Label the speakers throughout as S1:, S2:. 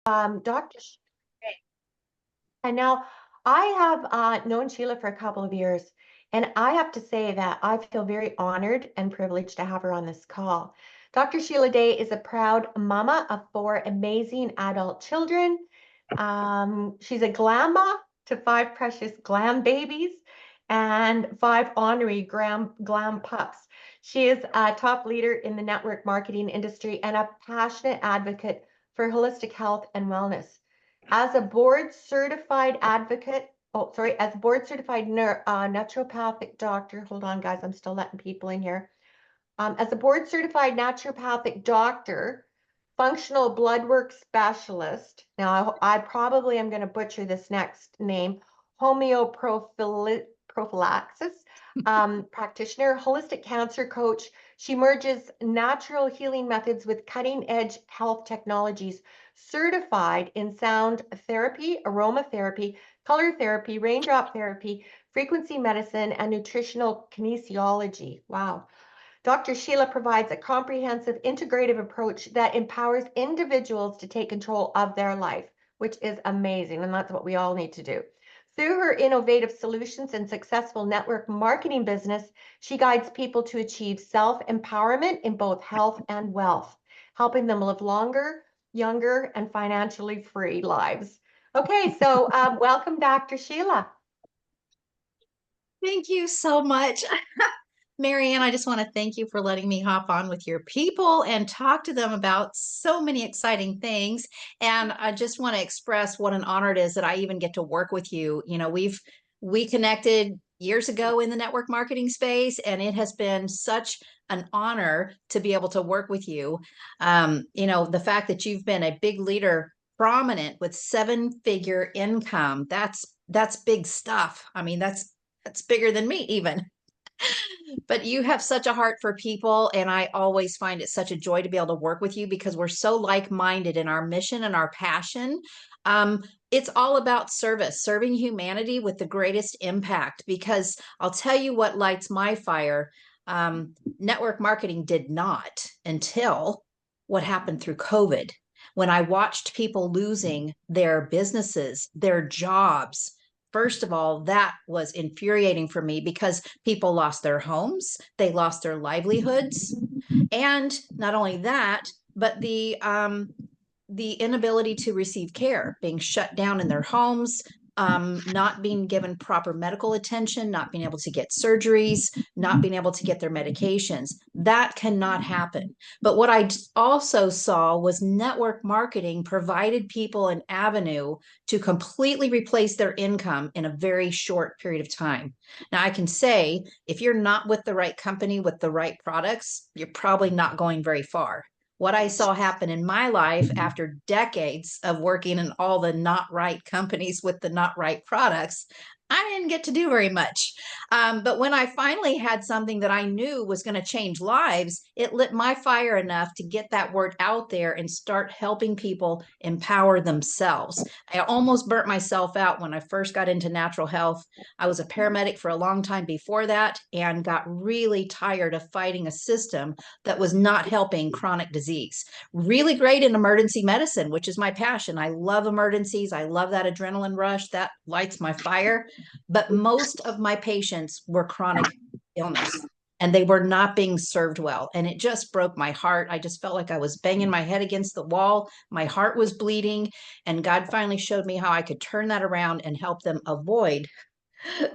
S1: Dr. And now I have known Sheila for a couple of years, and I have to say that I feel very honored and privileged to have her on this call. Dr. Sheila Day is a proud mama of four amazing adult children. She's a glamma to five precious glam babies and five honorary glam pups. She is a top leader in the network marketing industry and a passionate advocate for holistic health and wellness. As a board certified advocate, as a board certified naturopathic doctor, hold on guys, I'm still letting people in here. As a board certified naturopathic doctor, functional blood work specialist, now I probably am going to butcher this next name, homeoprophylaxis practitioner, holistic cancer coach. She merges natural healing methods with cutting edge health technologies, certified in sound therapy, aromatherapy, color therapy, raindrop therapy, frequency medicine, and nutritional kinesiology. Wow. Dr. Sheila provides a comprehensive integrative approach that empowers individuals to take control of their life, which is amazing, and that's what we all need to do. Through her innovative solutions and successful network marketing business, she guides people to achieve self-empowerment in both health and wealth, helping them live longer, younger, and financially free lives. Okay, so welcome, Dr. Sheila.
S2: Thank you so much. Marianne, I just want to thank you for letting me hop on with your people and talk to them about so many exciting things. And I just want to express what an honor it is that I even get to work with you. You know, we connected years ago in the network marketing space, and it has been such an honor to be able to work with you. You know, the fact that you've been a big leader, prominent with seven-figure income, that's big stuff. I mean, that's bigger than me even. But you have such a heart for people, and I always find it such a joy to be able to work with you because we're so like-minded in our mission and our passion. It's all about service, serving humanity with the greatest impact, because I'll tell you what lights my fire. Network marketing did not until what happened through COVID, when I watched people losing their businesses, their jobs. First of all, that was infuriating for me because people lost their homes, they lost their livelihoods, and not only that, but the inability to receive care, being shut down in their homes, not being given proper medical attention, not being able to get surgeries, not being able to get their medications. That cannot happen. But what I also saw was network marketing provided people an avenue to completely replace their income in a very short period of time. Now, I can say if you're not with the right company with the right products, you're probably not going very far. What I saw happen in my life after decades of working in all the not right companies with the not right products, I didn't get to do very much. But when I finally had something that I knew was going to change lives, it lit my fire enough to get that word out there and start helping people empower themselves. I almost burnt myself out when I first got into natural health. I was a paramedic for a long time before that and got really tired of fighting a system that was not helping chronic disease. Really great in emergency medicine, which is my passion. I love emergencies. I love that adrenaline rush. That lights my fire. But most of my patients were chronic illness, and they were not being served well. And it just broke my heart. I just felt like I was banging my head against the wall. My heart was bleeding. And God finally showed me how I could turn that around and help them avoid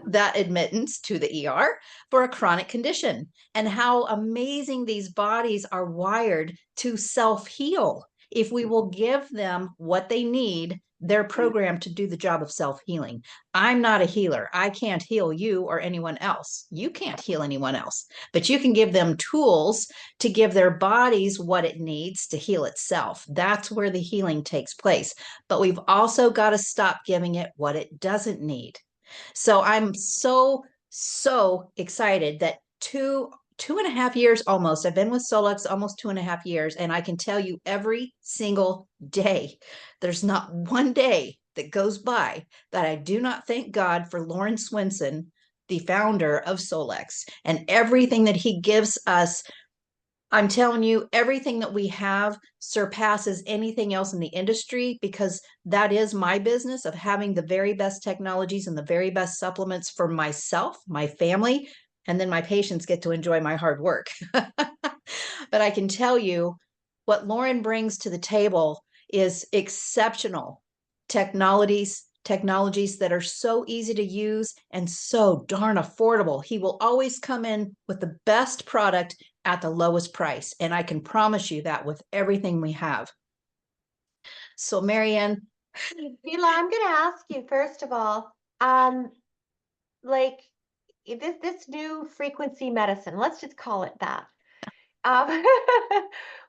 S2: that admittance to the ER for a chronic condition, and how amazing these bodies are wired to self-heal. If we will give them what they need, they're programmed to do the job of self-healing. I'm not a healer. I can't heal you or anyone else. You can't heal anyone else, but you can give them tools to give their bodies what it needs to heal itself. That's where the healing takes place. But we've also got to stop giving it what it doesn't need. So I'm so excited that two and a half years almost. I've been with Solex almost 2.5 years, and I can tell you every single day, there's not one day that goes by that I do not thank God for Lauren Swenson, the founder of Solex, and everything that he gives us I'm telling you, everything that we have surpasses anything else in the industry because that is my business of having the very best technologies and the very best supplements for myself, my family, and then my patients get to enjoy my hard work. But I can tell you what Lauren brings to the table is exceptional technologies that are so easy to use and so darn affordable. He will always come in with the best product at the lowest price. And I can promise you that with everything we have. So, Marianne,
S1: Sheila, I'm going to ask you first of all, like this new frequency medicine, let's just call it that. Um,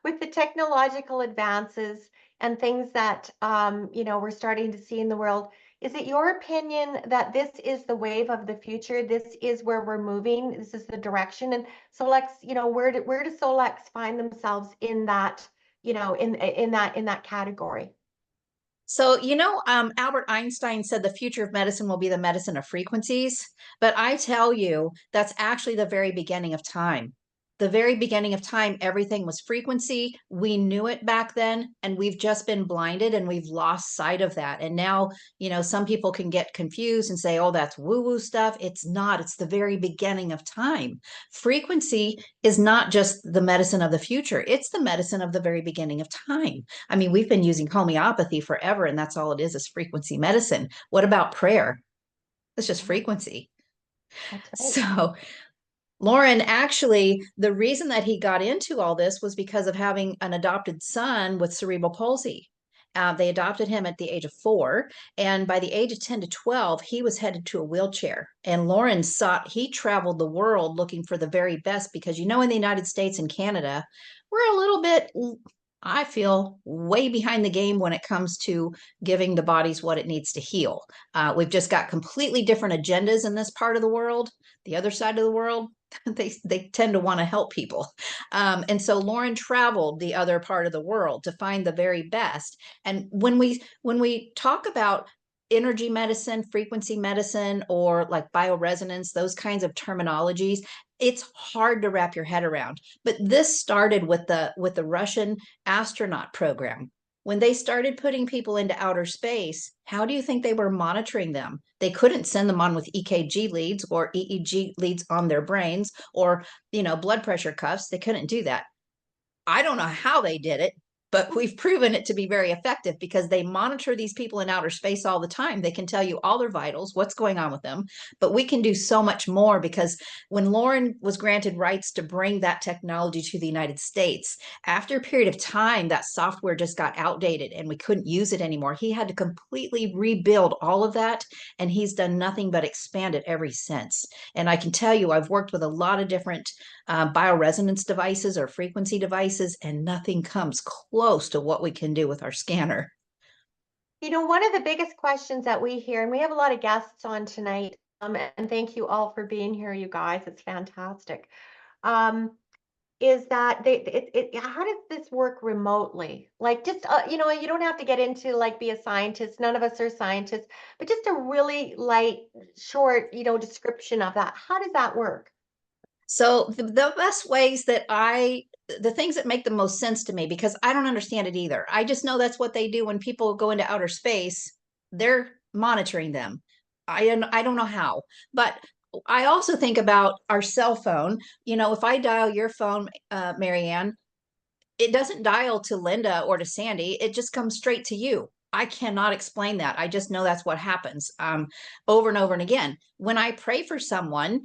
S1: with the technological advances and things that we're starting to see in the world, is it your opinion that this is the wave of the future? This is where we're moving. This is the direction. And Solex, where do Solex find themselves in that, in that category?
S2: so, Albert Einstein said the future of medicine will be the medicine of frequencies. But I tell you, that's actually the very beginning of time. The very beginning of time, everything was frequency. We knew it back then, and we've just been blinded and we've lost sight of that. And now, some people can get confused and say, oh, that's woo woo stuff. It's not, it's the very beginning of time. Frequency is not just the medicine of the future, it's the medicine of the very beginning of time. I mean, we've been using homeopathy forever, and that's all it is frequency medicine. What about prayer? It's just
S1: Yeah,
S2: frequency.
S1: that's right.
S2: So, Lauren, actually, the reason that he got into all this was because of having an adopted son with cerebral palsy. They adopted him at the age of 4. And by the age of 10 to 12, he was headed to a wheelchair. And Lauren he traveled the world looking for the very best because, in the United States and Canada, we're a little bit, I feel, way behind the game when it comes to giving the bodies what it needs to heal. We've just got completely different agendas in this part of the world. The other side of the world, they tend to want to help people. And so Lauren traveled the other part of the world to find the very best. And when we talk about energy medicine, frequency medicine, or like bioresonance, those kinds of terminologies, it's hard to wrap your head around. But this started with the Russian astronaut program. When they started putting people into outer space, how do you think they were monitoring them? They couldn't send them on with EKG leads or EEG leads on their brains or, blood pressure cuffs. They couldn't do that. I don't know how they did it, but we've proven it to be very effective because they monitor these people in outer space all the time. They can tell you all their vitals, what's going on with them, but we can do so much more because when Lauren was granted rights to bring that technology to the United States, after a period of time, that software just got outdated and we couldn't use it anymore. He had to completely rebuild all of that, and he's done nothing but expand it ever since. And I can tell you, I've worked with a lot of different bioresonance devices or frequency devices, and nothing comes close to what we can do with our scanner.
S1: One of the biggest questions that we hear, and we have a lot of guests on tonight, and thank you all for being here, you guys. It's fantastic. Is that how does this work remotely? Like just, you don't have to get into like be a scientist. None of us are scientists, but just a really light, short, description of that. How does that work?
S2: So the best ways the things that make the most sense to me, because I don't understand it either. I just know that's what they do when people go into outer space. They're monitoring them. I don't know how, but I also think about our cell phone. If I dial your phone, Marianne, it doesn't dial to Linda or to Sandy. It just comes straight to you. I cannot explain that. I just know that's what happens over and over and again. When I pray for someone,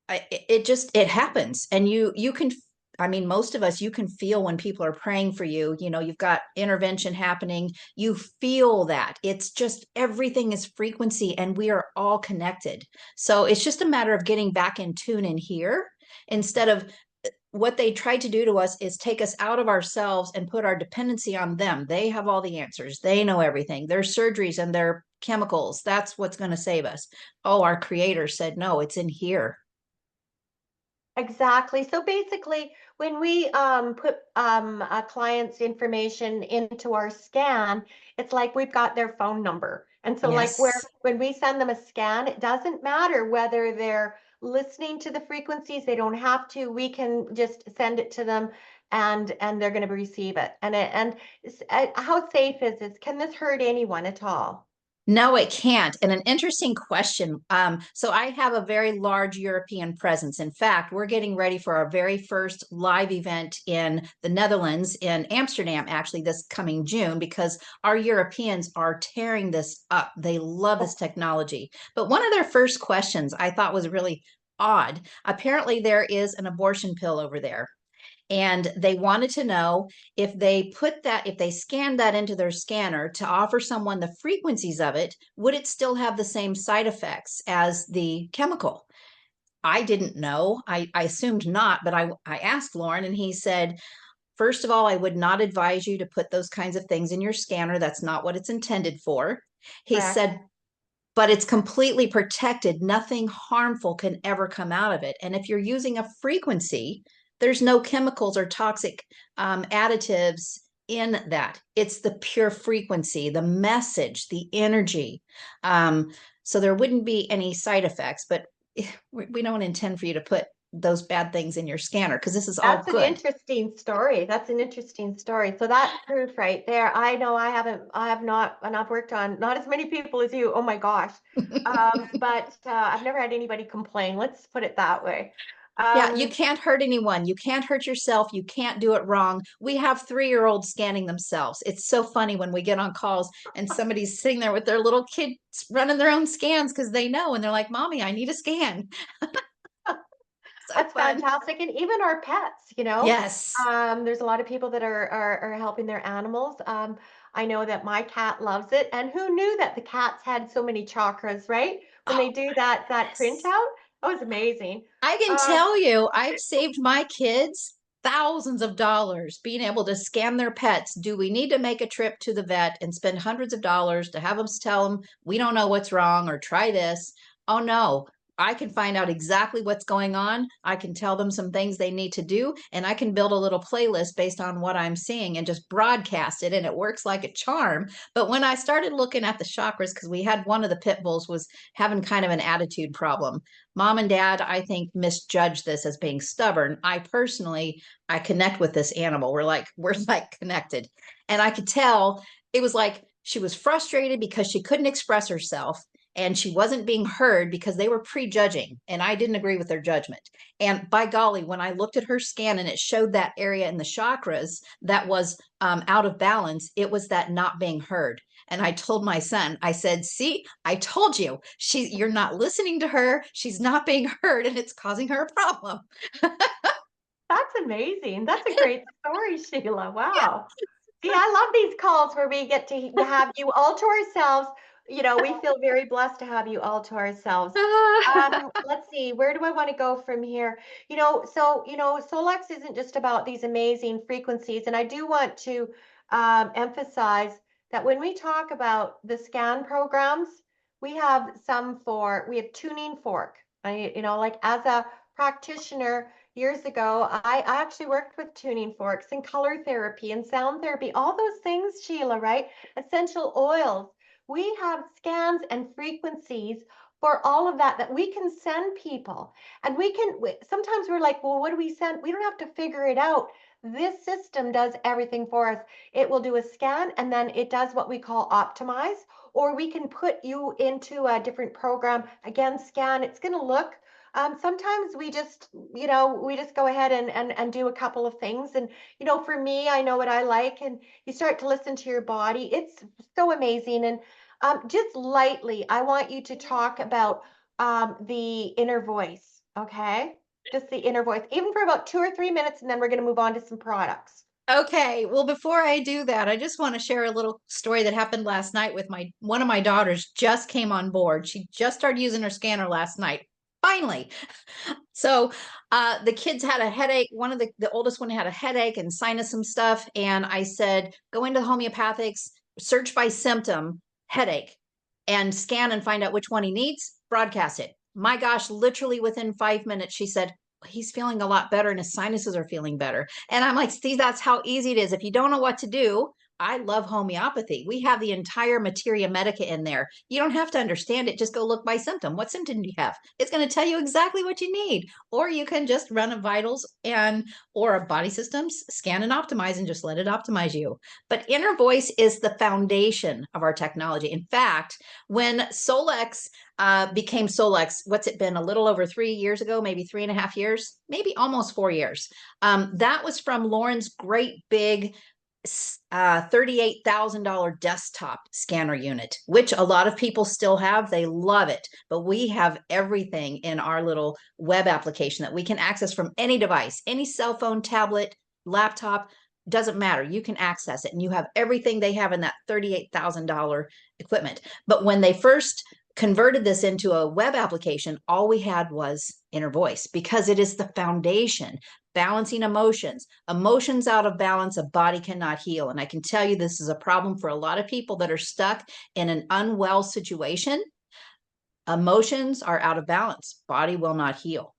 S2: it happens, and you can. I mean, most of us, you can feel when people are praying for you. You've got intervention happening. You feel that it's just everything is frequency, and we are all connected. So it's just a matter of getting back in tune in here instead of what they tried to do to us is take us out of ourselves and put our dependency on them. They have all the answers. They know everything. Their surgeries and their chemicals, that's what's going to save us. Oh, our creator said, no, it's in here.
S1: Exactly. So basically, when we put a client's information into our scan, it's like we've got their phone number. And so like
S2: Yes.
S1: when we send them a scan, it doesn't matter whether they're listening to the frequencies. They don't have to. We can just send it to them, and they're going to receive it. How safe is this? Can this hurt anyone at all?
S2: No, it can't. And an interesting question. So I have a very large European presence. In fact, we're getting ready for our very first live event in the Netherlands, in Amsterdam, actually, this coming June, because our Europeans are tearing this up. They love this
S1: Oh,
S2: technology. But one of their first questions I thought was really odd. Apparently, there is an abortion pill over there, and they wanted to know if they scanned that into their scanner to offer someone the frequencies of it, would it still have the same side effects as the chemical? I didn't know. I assumed not, but I asked Lauren, and he said, first of all, I would not advise you to put those kinds of things in your scanner. That's not what it's intended for. He
S1: correct.
S2: said, but it's completely protected. Nothing harmful can ever come out of it. And if you're using a frequency, there's no chemicals or toxic additives in that. It's the pure frequency, the message, the energy. So there wouldn't be any side effects, but we don't intend for you to put those bad things in your scanner, because this is all
S1: That's an
S2: good.
S1: interesting story. That's an interesting story. So that's proof right there. I know I have not, and I've worked on not as many people as you. Oh my gosh. But I've never had anybody complain. Let's put it that way.
S2: Yeah, you
S1: Um,
S2: can't hurt anyone. You can't hurt yourself. You can't do it wrong. We have 3-year-olds scanning themselves. It's so funny when we get on calls and somebody's sitting there with their little kids running their own scans because they know, and they're like, Mommy, I need a scan. So
S1: That's
S2: fun.
S1: fantastic. And even our pets,
S2: Yes.
S1: there's a lot of people that are helping their animals. I know that my cat loves it. And who knew that the cats had so many chakras, right? When they
S2: Oh,
S1: do that
S2: yes.
S1: printout, that was amazing.
S2: I can
S1: Um,
S2: tell you, I've saved my kids thousands of dollars being able to scan their pets. Do we need to make a trip to the vet and spend hundreds of dollars to have them tell them we don't know what's wrong or try this? Oh no. I can find out exactly what's going on. I can tell them some things they need to do, and I can build a little playlist based on what I'm seeing and just broadcast it, and it works like a charm. But when I started looking at the chakras, because we had one of the pit bulls was having kind of an attitude problem. Mom and dad, I think, misjudged this as being stubborn. I personally, I connect with this animal. We're like connected. And I could tell it was like she was frustrated because she couldn't express herself, and she wasn't being heard because they were prejudging, and I didn't agree with their judgment. And by golly, when I looked at her scan and it showed that area in the chakras that was out of balance, it was that not being heard. And I told my son, I said, see, I told you, you're not listening to her. She's not being heard, and it's causing her a problem.
S1: that's amazing. That's a great story, Sheila.
S2: Yeah.
S1: Wow. See, I love these calls where we get to have you all to ourselves. We feel very blessed to have you all to ourselves. Let's see, where do I want to go from here? Solex isn't just about these amazing frequencies, and I do want to emphasize that when we talk about the scan programs, we have tuning fork. Like as a practitioner years ago, I actually worked with tuning forks and color therapy and sound therapy, all those things, Sheila, right? Essential oils. We have scans and frequencies for all of that we can send people. And sometimes we're like, well, what do we send? We don't have to figure it out. This system does everything for us. It will do a scan, and then it does what we call optimize, or we can put you into a different program. Again, scan. It's going to look sometimes we just go ahead and do a couple of things. And, for me, I know what I like, and you start to listen to your body. It's so amazing. And just lightly, I want you to talk about the inner voice, okay? Just the inner voice, even for about 2 or 3 minutes, and then we're going to move on to some products.
S2: Okay. Well, before I do that, I just want to share a little story that happened last night with my one of my daughters just came on board. She just started using her scanner last night. Finally. So the kids had a headache. One of the oldest one had a headache and sinus some stuff. And I said, go into the homeopathics, search by symptom, headache, and scan and find out which one he needs, broadcast it. My gosh, literally within 5 minutes, she said, he's feeling a lot better and his sinuses are feeling better. And I'm like, see, that's how easy it is. If you don't know what to do, I love homeopathy. We have the entire materia medica in there. You don't have to understand it. Just go look by symptom. What symptom do you have? It's going to tell you exactly what you need. Or you can just run a vitals and or a body systems scan and optimize and just let it optimize you. But inner voice is the foundation of our technology. In fact, when Solex became Solex, what's it been, a little over 3 years ago, maybe 3.5 years, maybe almost 4 years. That was from Lauren's great big $38,000 desktop scanner unit, which a lot of people still have. They love it, but we have everything in our little web application that we can access from any device, any cell phone, tablet, laptop, doesn't matter. You can access it and you have everything they have in that $38,000 equipment. But when they first converted this into a web application, all we had was inner voice because it is the foundation. Balancing emotions. Emotions out of balance, a body cannot heal. And I can tell you this is a problem for a lot of people that are stuck in an unwell situation. Emotions are out of balance. Body will not heal.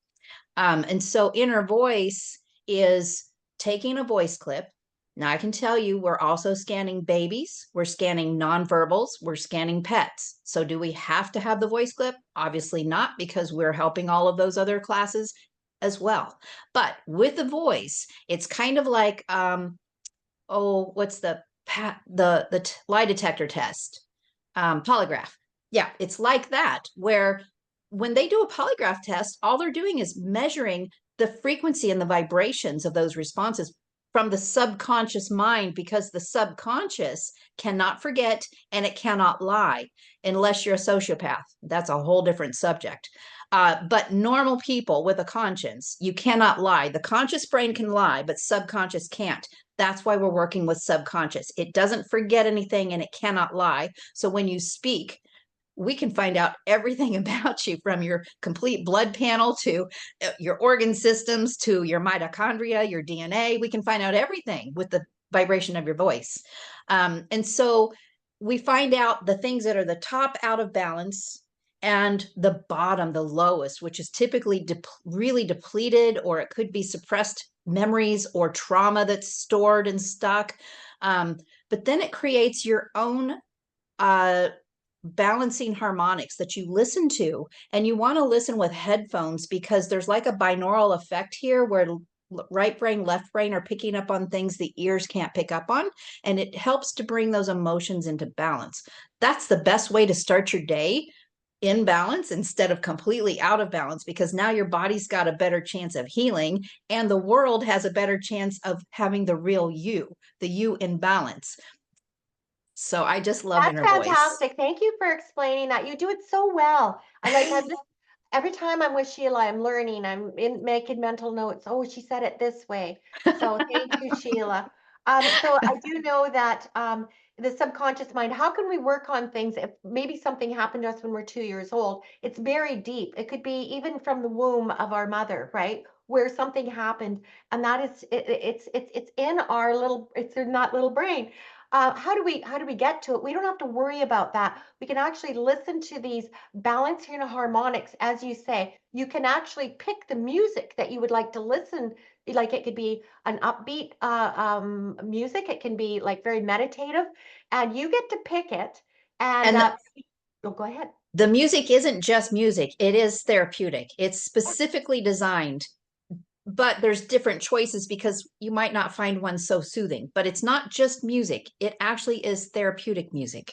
S2: And so inner voice is taking a voice clip. Now I can tell you we're also scanning babies, we're scanning nonverbals, we're scanning pets. So do we have to have the voice clip? Obviously not, because we're helping all of those other classes as well. But with the voice, it's kind of like what's the lie detector test, polygraph. Yeah, it's like that, where when they do a polygraph test, all they're doing is measuring the frequency and the vibrations of those responses from the subconscious mind, because the subconscious cannot forget and it cannot lie unless you're a sociopath. That's a whole different subject. But normal people with a conscience, you cannot lie. The conscious brain can lie, but subconscious can't. That's why we're working with subconscious. It doesn't forget anything and it cannot lie. So when you speak, we can find out everything about you, from your complete blood panel to your organ systems to your mitochondria, your DNA. We can find out everything with the vibration of your voice. And so we find out the things that are the top out of balance and the bottom, the lowest, which is typically really depleted, or it could be suppressed memories or trauma that's stored and stuck. But then it creates your own balancing harmonics that you listen to, and you want to listen with headphones, because there's like a binaural effect here where right brain, left brain are picking up on things the ears can't pick up on, and it helps to bring those emotions into balance. That's the best way to start your day, in balance instead of completely out of balance, because now your body's got a better chance of healing and the world has a better chance of having the real you, the you in balance. So I just love
S1: That's
S2: inner voice.
S1: fantastic. Thank you for explaining that. You do it so well. I'm just every time I'm with Sheila, I'm learning. Making mental notes. Oh, she said it this way. So thank you, Sheila. So I do know that the subconscious mind, how can we work on things if maybe something happened to us when we're 2 years old? It's very deep. It could be even from the womb of our mother, right? Where something happened, and that is it's in our little, it's in that little brain. How do we get to it? We don't have to worry about that. We can actually listen to these balancing harmonics, as you say. You can actually pick the music that you would like to listen. Like it could be an upbeat music. It can be like very meditative, and you get to pick it. And
S2: And
S1: oh, go ahead.
S2: the music isn't just music, it is therapeutic. It's specifically designed, but there's different choices because you might not find one so soothing. But it's not just music, it actually is therapeutic music.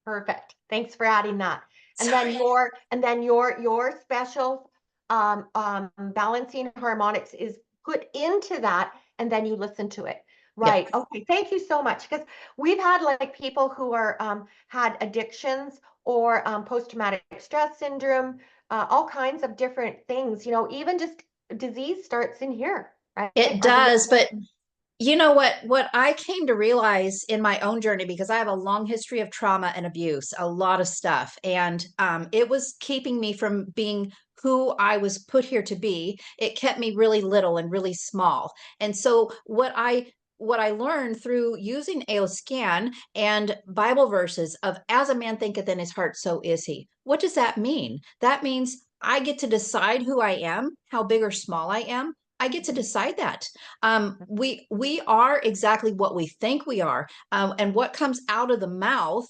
S1: Perfect. Thanks for adding that. And then
S2: Sorry.
S1: your special balancing harmonics is put into that, and then you listen to it.
S2: Yep.
S1: Right. Okay. Thank you so much. Because we've had like people who are had addictions or post-traumatic stress syndrome, all kinds of different things. Even just disease starts in here, right?
S2: It does, but you know what I came to realize in my own journey, because I have a long history of trauma and abuse, a lot of stuff, and it was keeping me from being who I was put here to be. It kept me really little and really small. And so what I learned through using AOScan and Bible verses of "as a man thinketh in his heart, so is he." What does that mean? That means I get to decide who I am, how big or small I am, I get to decide that. We are exactly what we think we are, and what comes out of the mouth.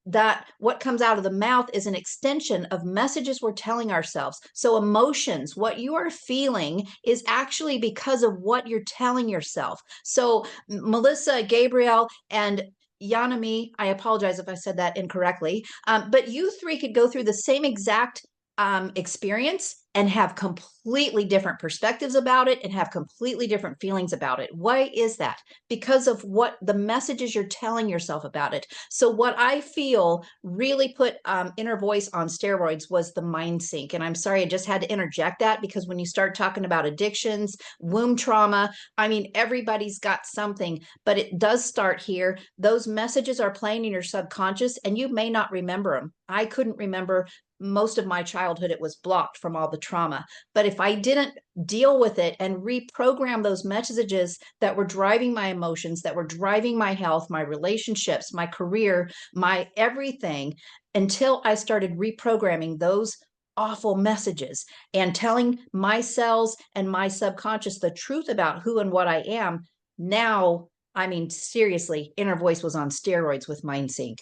S2: That what comes out of the mouth is an extension of messages we're telling ourselves. So emotions, what you are feeling, is actually because of what you're telling yourself. So Melissa, Gabriel, and Yanami, I apologize if I said that incorrectly, but you three could go through the same exact experience and have completely different perspectives about it and have completely different feelings about it. Why is that? Because of what the messages you're telling yourself about it. So what I feel really put inner voice on steroids was the mind sync. And I'm sorry, I just had to interject that, because when you start talking about addictions, womb trauma, I mean, everybody's got something, but it does start here. Those messages are playing in your subconscious and you may not remember them. I couldn't remember most of my childhood. It was blocked from all the trauma. But if I didn't deal with it and reprogram those messages that were driving my emotions, that were driving my health, my relationships, my career, my everything, until I started reprogramming those awful messages and telling my cells and my subconscious the truth about who and what I am, now, I mean, seriously, inner voice was on steroids with MindSync.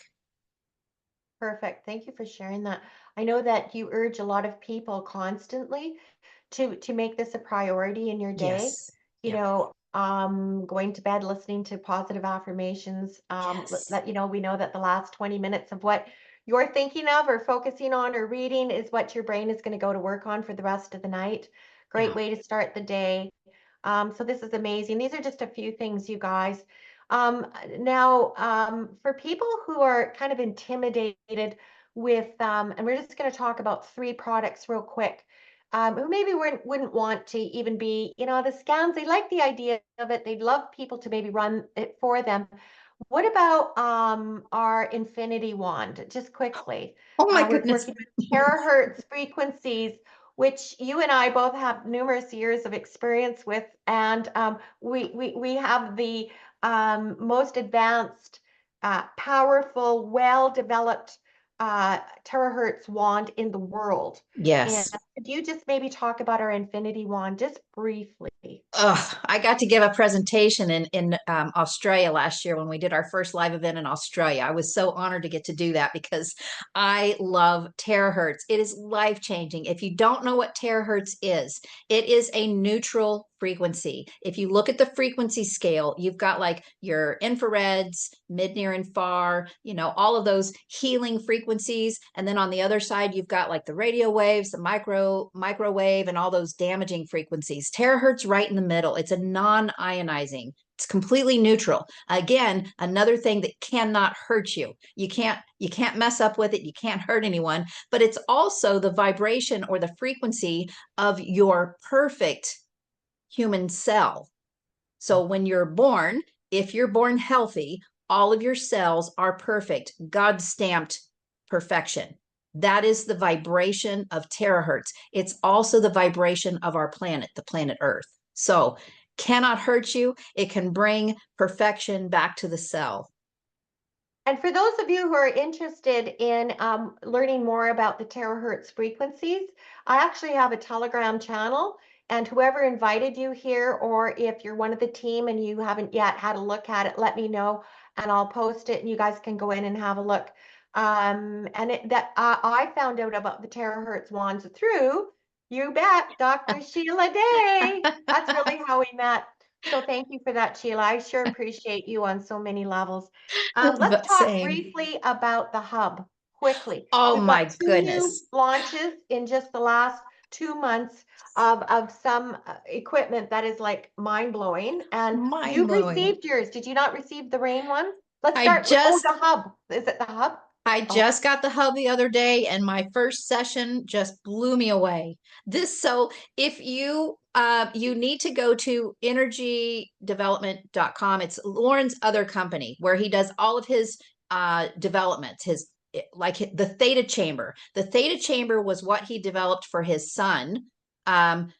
S1: Perfect. Thank you for sharing that. I know that you urge a lot of people constantly to make this a priority in your day.
S2: Yes.
S1: You
S2: Yep.
S1: know, going to bed, listening to positive affirmations.
S2: Yes.
S1: That, you know, we know that the last 20 minutes of what you're thinking of or focusing on or reading is what your brain is going to go to work on for the rest of the night. Great
S2: Yeah.
S1: way to start the day. So this is amazing. These are just a few things, you guys. Now, for people who are kind of intimidated with, and we're just going to talk about three products real quick, who maybe wouldn't want to even be, you know, the scans, they like the idea of it. They'd love people to maybe run it for them. What about our infinity wand? Just quickly.
S2: Oh my
S1: We're
S2: goodness.
S1: working with terahertz frequencies, which you and I both have numerous years of experience with, and we have the most advanced, powerful, well-developed terahertz wand in the world. And
S2: Yes.
S1: could you just maybe talk about our infinity wand just briefly?
S2: I got to give a presentation in Australia last year when we did our first live event in Australia. I was so honored to get to do that because I love terahertz. It is life changing. If you don't know what terahertz is, it is a neutral frequency. If you look at the frequency scale, you've got like your infrareds, mid, near, and far, you know, all of those healing frequencies. And then on the other side, you've got like the radio waves, the microwave, and all those damaging frequencies. Terahertz right in the middle. It's a non-ionizing. It's completely neutral. Again, another thing that cannot hurt you. You can't mess up with it. You can't hurt anyone, but it's also the vibration or the frequency of your perfect human cell. So when you're born, if you're born healthy, all of your cells are perfect, God stamped perfection. That is the vibration of terahertz. It's also the vibration of our planet, the planet Earth. So cannot hurt you. It can bring perfection back to the cell.
S1: And for those of you who are interested in learning more about the terahertz frequencies, I actually have a Telegram channel. And whoever invited you here, or if you're one of the team and you haven't yet had a look at it, let me know and I'll post it and you guys can go in and have a look. I found out about the terahertz wands through, you bet, Dr. Sheila Day. That's really how we met. So thank you for that, Sheila. I sure appreciate you on so many levels. Let's talk
S2: Same.
S1: briefly about the hub quickly.
S2: Oh
S1: We've got
S2: my
S1: two new
S2: goodness.
S1: launches in just the last 2 months of some equipment that is like mind blowing. And
S2: Mind
S1: you've
S2: blowing.
S1: received yours. Did you not receive the rain one? Let's
S2: I
S1: start with, oh,
S2: just
S1: the hub. Is it the hub?
S2: I
S1: Oh,
S2: just got the hub the other day and my first session just blew me away. So if you need to go to energydevelopment.com. It's Lauren's other company where he does all of his developments, his like the theta chamber. The theta chamber was what he developed for his son. And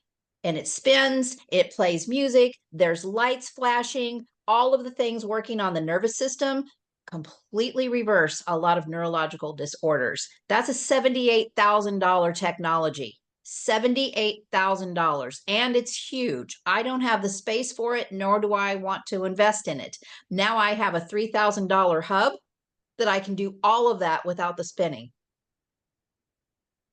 S2: it spins, it plays music, there's lights flashing, all of the things working on the nervous system completely reverse a lot of neurological disorders. That's a $78,000 technology. $78,000, and it's huge. I don't have the space for it, nor do I want to invest in it. Now I have a $3,000 hub that I can do all of that without the spinning.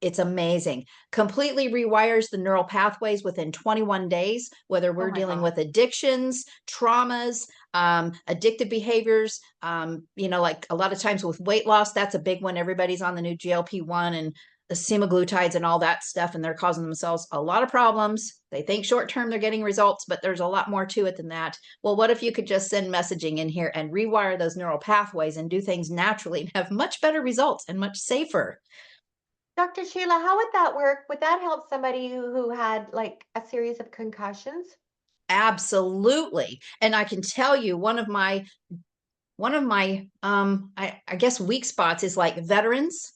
S2: It's amazing. Completely rewires the neural pathways within 21 days, whether we're dealing with addictions, traumas, addictive behaviors, like a lot of times with weight loss, that's a big one. Everybody's on the new GLP-1 and the semaglutides and all that stuff, and they're causing themselves a lot of problems. They think short term they're getting results, but there's a lot more to it than that. Well, what if you could just send messaging in here and rewire those neural pathways and do things naturally and have much better results and much safer?
S1: Dr. Sheila, how would that work? Would that help somebody who had like a series of concussions?
S2: Absolutely. And I can tell you one of my I guess weak spots is like veterans,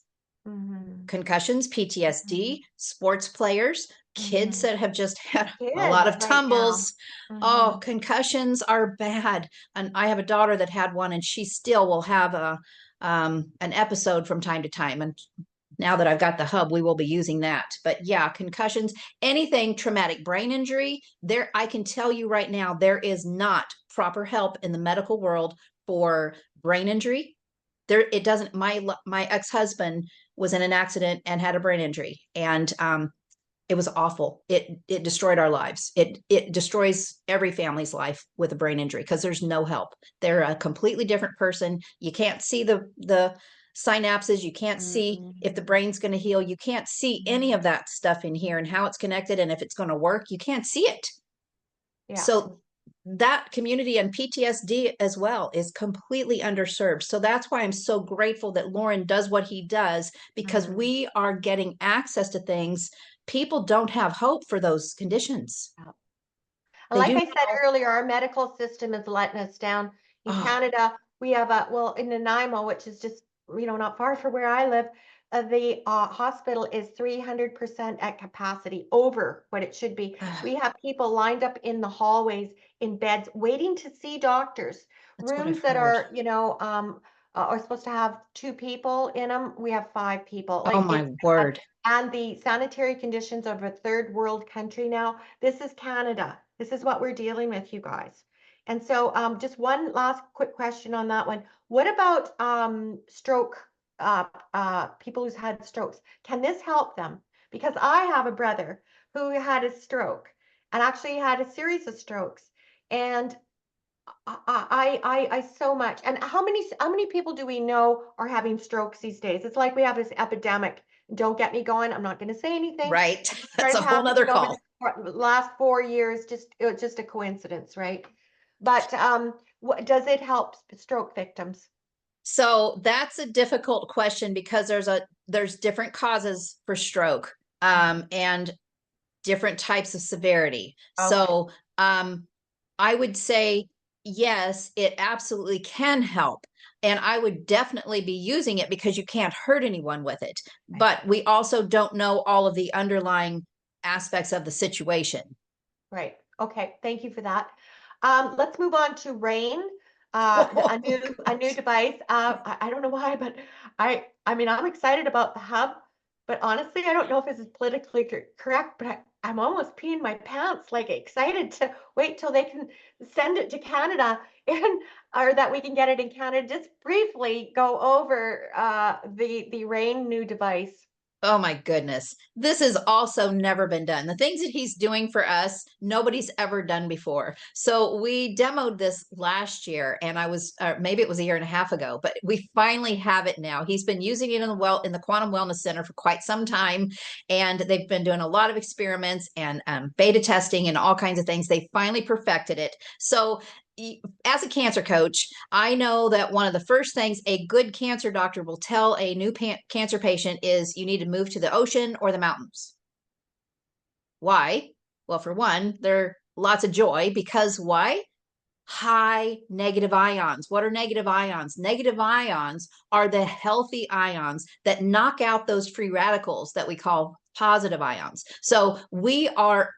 S2: concussions, PTSD, sports players, kids that have just had a lot
S1: Kids
S2: of
S1: right now.
S2: tumbles. Oh, concussions are bad. And I have a daughter that had one, and she still will have an episode from time to time. And now that I've got the hub, we will be using that. But yeah, concussions, anything traumatic brain injury, there, I can tell you right now, there is not proper help in the medical world for brain injury. There, it doesn't, my ex-husband was in an accident and had a brain injury. And it was awful. It destroyed our lives. It destroys every family's life with a brain injury because there's no help. They're a completely different person. You can't see the synapses. You can't see if the brain's going to heal. You can't see any of that stuff in here and how it's connected and if it's going to work. You can't see it.
S1: Yeah.
S2: So that community and PTSD as well is completely underserved. So that's why I'm so grateful that Lauren does what he does, because we are getting access to things. People don't have hope for those conditions.
S1: And like I said earlier, our medical system is letting us down. In Canada, we have in Nanaimo, which is just, not far from where I live, the hospital is 300% at capacity, over what it should be. We have people lined up in the hallways in beds waiting to see doctors. Rooms that are, are supposed to have 2 people in them. We have 5 people.
S2: Oh my word.
S1: And the sanitary conditions of a third world country now, this is Canada. This is what we're dealing with, you guys. And so just one last quick question on that one. What about stroke, people who's had strokes? Can this help them? Because I have a brother who had a stroke and actually had a series of strokes. And I so much. And how many people do we know are having strokes these days? It's like we have this epidemic. Don't get me going. I'm not going to say anything.
S2: Right. That's a whole nother call.
S1: Last 4 years, it was just a coincidence, right? But does it help stroke victims?
S2: So that's a difficult question because there's different causes for stroke and different types of severity. Okay. So I would say yes, it absolutely can help. And I would definitely be using it because you can't hurt anyone with it. Right. But we also don't know all of the underlying aspects of the situation.
S1: Right. Okay. Thank you for that. Let's move on to RAIN, a new device. I don't know why, but I mean, I'm excited about the hub, but honestly, I don't know if this is politically correct, but I'm almost peeing my pants, like excited to wait till they can send it to Canada or that we can get it in Canada. Just briefly go over the RAIN new device.
S2: Oh my goodness. This has also never been done. The things that he's doing for us, nobody's ever done before. So we demoed this last year, and maybe it was a year and a half ago, but we finally have it now. He's been using it in the Quantum Wellness Center for quite some time, and they've been doing a lot of experiments and beta testing and all kinds of things. They finally perfected it. So as a cancer coach, I know that one of the first things a good cancer doctor will tell a new cancer patient is you need to move to the ocean or the mountains. Why? Well, for one, there are lots of joy because why? High negative ions. What are negative ions? Negative ions are the healthy ions that knock out those free radicals that we call positive ions. So we are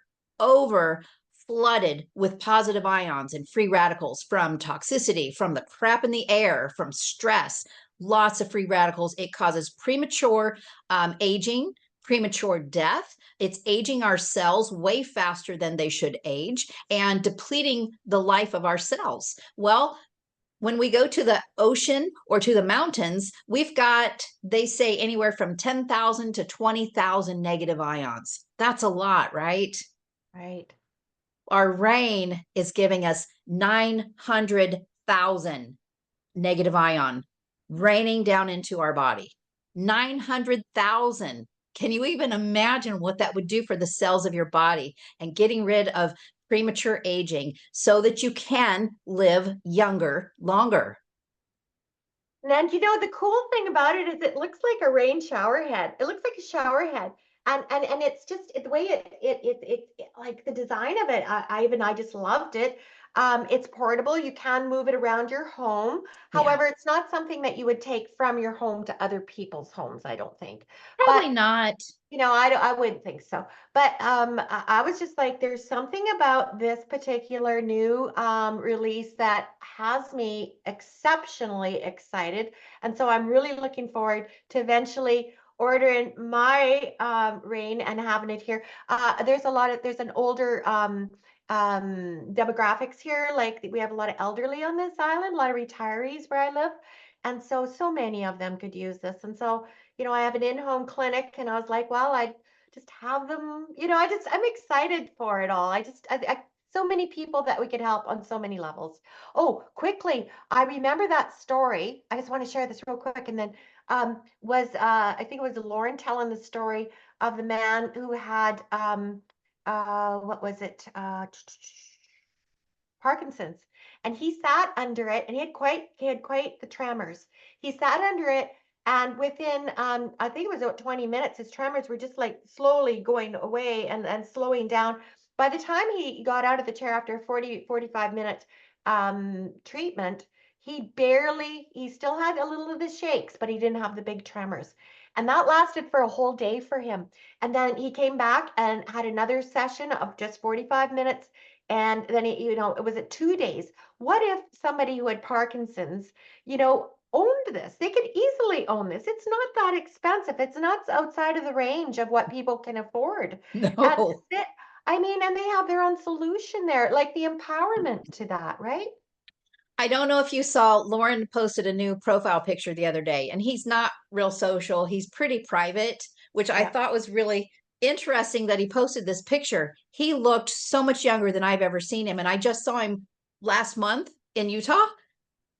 S2: flooded with positive ions and free radicals from toxicity, from the crap in the air, from stress, lots of free radicals. It causes premature aging, premature death. It's aging our cells way faster than they should age and depleting the life of our cells. Well, when we go to the ocean or to the mountains, we've got, they say, anywhere from 10,000 to 20,000 negative ions. That's a lot, right?
S1: Right.
S2: Our rain is giving us 900,000 negative ion raining down into our body. 900,000. Can you even imagine what that would do for the cells of your body and getting rid of premature aging so that you can live younger, longer?
S1: And you know, the cool thing about it is it looks like a rain shower head. It looks like a shower head. And it's just the way it like the design of it. I just loved it. It's portable. You can move it around your home.
S2: Yeah,
S1: However, it's not something that you would take from your home to other people's homes, I don't think. But
S2: probably not.
S1: I wouldn't think so. But I was just like, there's something about this particular new release that has me exceptionally excited. And so I'm really looking forward to eventually ordering my rain and having it here. There's an older demographics here. Like we have a lot of elderly on this island, a lot of retirees where I live. And so many of them could use this. And so I have an in-home clinic and I was like, well, I just have them, I'm excited for it all. So many people that we could help on so many levels. Oh, quickly, I remember that story. I just want to share this real quick. And then I think it was Lauren telling the story of the man who had, what was it? Parkinson's. And he sat under it and he had quite the tremors. He sat under it and within I think it was about 20 minutes, his tremors were just like slowly going away and slowing down. By the time he got out of the chair after 45 minute treatment, he still had a little of the shakes, but he didn't have the big tremors. And that lasted for a whole day for him. And then he came back and had another session of just 45 minutes and then it was at 2 days. What if somebody who had Parkinson's, owned this? They could easily own this. It's not that expensive. It's not outside of the range of what people can afford. And
S2: No.
S1: and they have their own solution there, like the empowerment to that, right?
S2: I don't know if you saw, Lauren posted a new profile picture the other day, and he's not real social. He's pretty private, which I
S1: Yeah.
S2: thought was really interesting that he posted this picture. He looked so much younger than I've ever seen him. And I just saw him last month in Utah.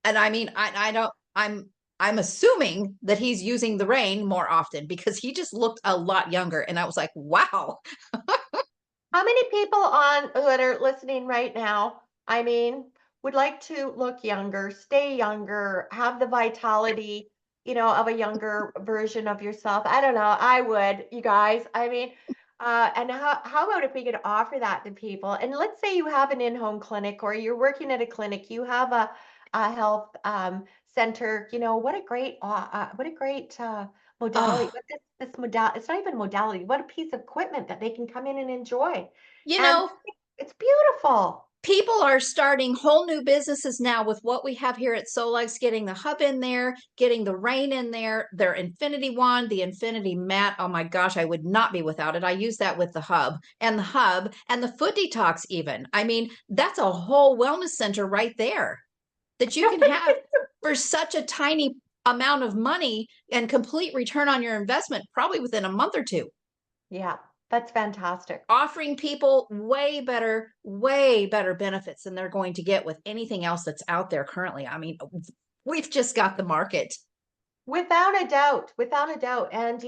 S2: And I mean, I don't, I'm assuming that he's using the rain more often because he just looked a lot younger. And I was like, wow.
S1: How many people on that are listening right now, would like to look younger, stay younger, have the vitality, of a younger version of yourself? I don't know. I would, you guys. And how about if we could offer that to people? And let's say you have an in-home clinic or you're working at a clinic, you have a health center, what a great modality.
S2: Oh,
S1: But this modality, it's not even modality. What a piece of equipment that they can come in and enjoy.
S2: you
S1: And
S2: know,
S1: it's beautiful.
S2: people are starting whole new businesses now with what we have here at Solex, getting the hub in there, getting the rain in there, their infinity wand, the infinity mat. Oh my gosh, I would not be without it. I use that with the hub and the foot detox even. I mean, that's a whole wellness center right there that you can have for such a tiny amount of money and complete return on your investment, probably within a month or two,
S1: Yeah, that's fantastic.
S2: offering people way better benefits than they're going to get with anything else that's out there currently. I mean, we've just got the market.
S1: Without a doubt, without a doubt. And,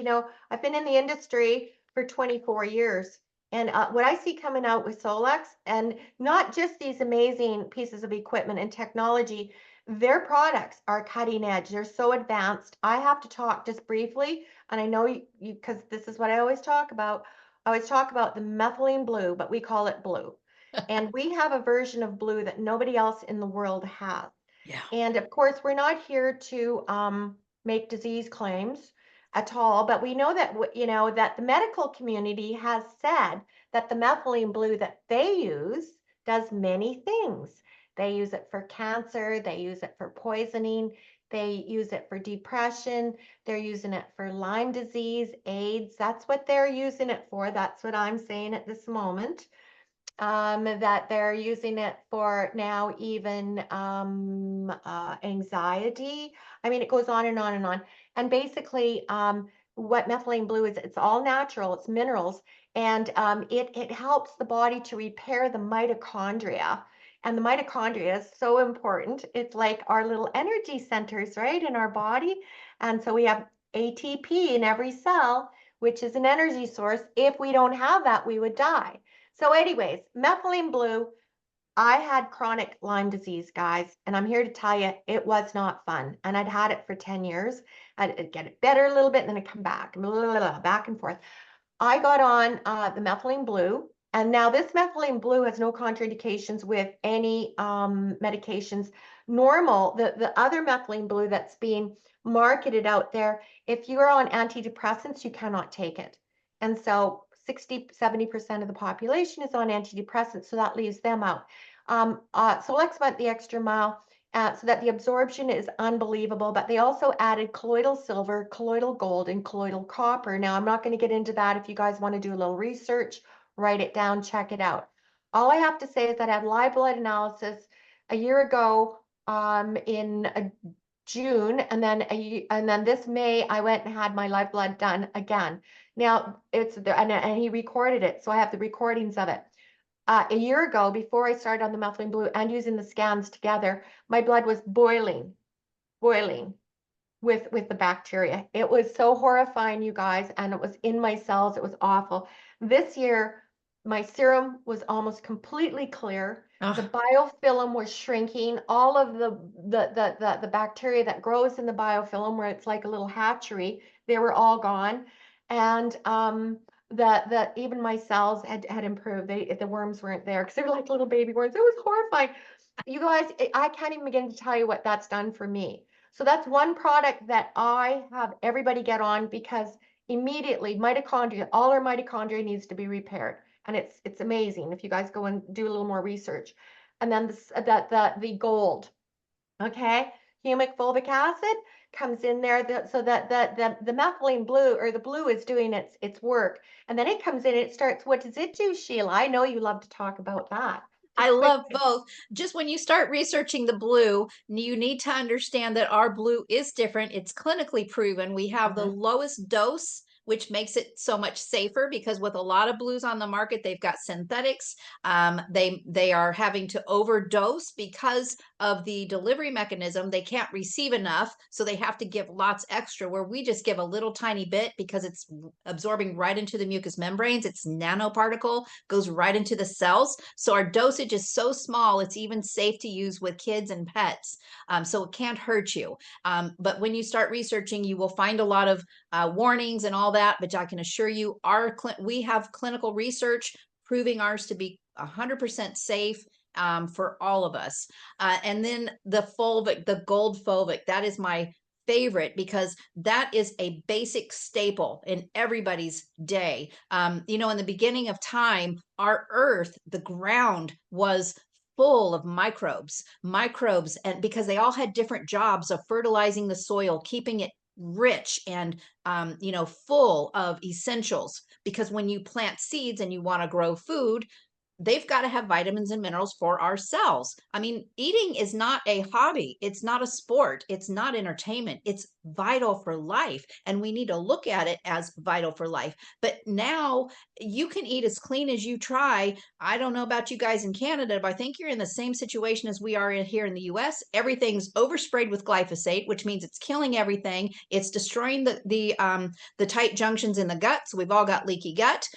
S1: I've been in the industry for 24 years. And what I see coming out with Solex, and not just these amazing pieces of equipment and technology, their products are cutting edge. They're so advanced. I have to talk just briefly, and I know you because this is what I always talk about. I always talk about the methylene blue, but we call it blue. And we have a version of blue that nobody else in the world has.
S2: Yeah.
S1: And of course, we're not here to make disease claims at all, but we know that that the medical community has said that the methylene blue that they use does many things. They use it for cancer, they use it for poisoning, They use it for depression. They're using it for Lyme disease, AIDS. That's what they're using it for. That's what I'm saying at this moment. That they're using it for now, even anxiety. I mean, it goes on and on and on. And basically, what methylene blue is, it's all natural, it's minerals, and it helps the body to repair the mitochondria. And the mitochondria is so important. It's like our little energy centers, right, in our body. And so we have ATP in every cell, which is an energy source. If we don't have that, we would die. So anyways, methylene blue, I had chronic Lyme disease, guys, and I'm here to tell you it was not fun. And I'd had it for 10 years. I'd get it better a little bit and then it'd come back, blah, blah, blah, back and forth. I got on the methylene blue, and now this methylene blue has no contraindications with any medications. Normal, the other methylene blue that's being marketed out there, if you're on antidepressants, you cannot take it. And so 60-70% of the population is on antidepressants, so that leaves them out. Solex went the extra mile so that the absorption is unbelievable, but they also added colloidal silver, colloidal gold, and colloidal copper. Now, I'm not going to get into that. If you guys want to do a little research, write it down, check it out. All I have to say is that I had live blood analysis a year ago in June, and then this May I went and had my live blood done again. Now it's there, and he recorded it, so I have the recordings of it. A year ago, before I started on the methylene blue and using the scans together, my blood was boiling with the bacteria. It was so horrifying, you guys, and it was in my cells. It was awful. This year, my serum was almost completely clear. The biofilm was shrinking. All of the bacteria that grows in the biofilm, where it's like a little hatchery, they were all gone. And the even my cells had improved. The worms weren't there because they were like little baby worms. It was horrifying. You guys, I can't even begin to tell you what that's done for me. So that's one product that I have everybody get on, because immediately mitochondria, all our mitochondria needs to be repaired. And it's amazing if you guys go and do a little more research. And then the gold, okay? Humic fulvic acid comes in there, so that the methylene blue, or the blue, is doing its work. And then it comes in, it starts, what does it do, Sheila? I know you love to talk about that.
S2: I
S1: Just quick.
S2: love both. Just when you start researching the blue, you need to understand that our blue is different. It's clinically proven. We have the lowest dose, which makes it so much safer, because with a lot of blues on the market, they've got synthetics. They are having to overdose because of the delivery mechanism. They can't receive enough, so they have to give lots extra, where we just give a little tiny bit because it's absorbing right into the mucous membranes. It's nanoparticle, goes right into the cells. So our dosage is so small, it's even safe to use with kids and pets. So it can't hurt you. But when you start researching, you will find a lot of warnings and all that. But I can assure you, we have clinical research proving ours to be 100% safe for all of us. And then the fulvic, the gold fulvic, that is my favorite, because that is a basic staple in everybody's day. You know, in the beginning of time, our earth, the ground, was full of microbes, and because they all had different jobs of fertilizing the soil, keeping it rich and you know, full of essentials. Because when you plant seeds and you want to grow food, they've got to have vitamins and minerals for our cells. I mean, eating is not a hobby. It's not a sport. It's not entertainment. It's vital for life. And we need to look at it as vital for life. But now you can eat as clean as you try. I don't know about you guys in Canada, but I think you're in the same situation as we are here in the US. Everything's oversprayed with glyphosate, which means it's killing everything. It's destroying the tight junctions in the gut. So we've all got leaky gut.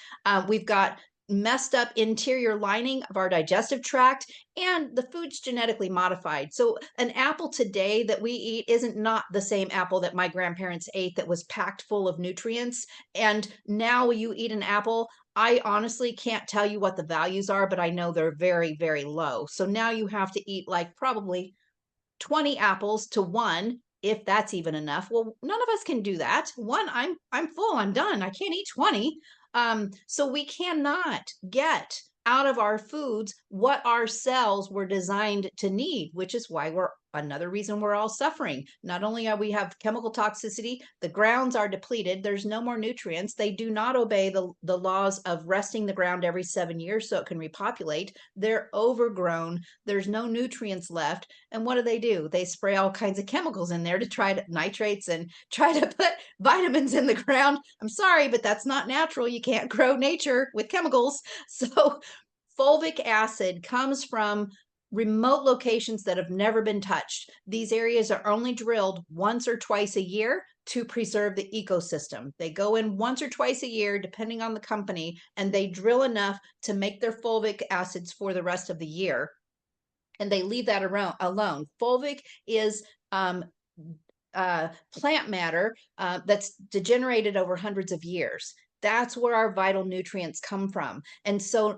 S2: We've got messed up interior lining of our digestive tract, and the food's genetically modified. So an apple today that we eat isn't not the same apple that my grandparents ate, that was packed full of nutrients. And now you eat an apple, I honestly can't tell you what the values are, but I know they're very, very low. So now you have to eat like probably 20 apples to one, if that's even enough. Well, none of us can do that. One, I'm full, I'm done. I can't eat 20. So we cannot get out of our foods what our cells were designed to need, which is why we're another reason we're all suffering. Not only are we have chemical toxicity, the grounds are depleted. There's no more nutrients. They do not obey the laws of resting the ground every 7 years so it can repopulate. They're overgrown. There's no nutrients left. And what do? They spray all kinds of chemicals in there to try to nitrates and try to put vitamins in the ground. I'm sorry, but that's not natural. You can't grow nature with chemicals. So fulvic acid comes from remote locations that have never been touched. These areas are only drilled once or twice a year to preserve the ecosystem. They go in once or twice a year, depending on the company, and they drill enough to make their fulvic acids for the rest of the year. And they leave that alone. Fulvic is plant matter that's degenerated over hundreds of years. That's where our vital nutrients come from. And so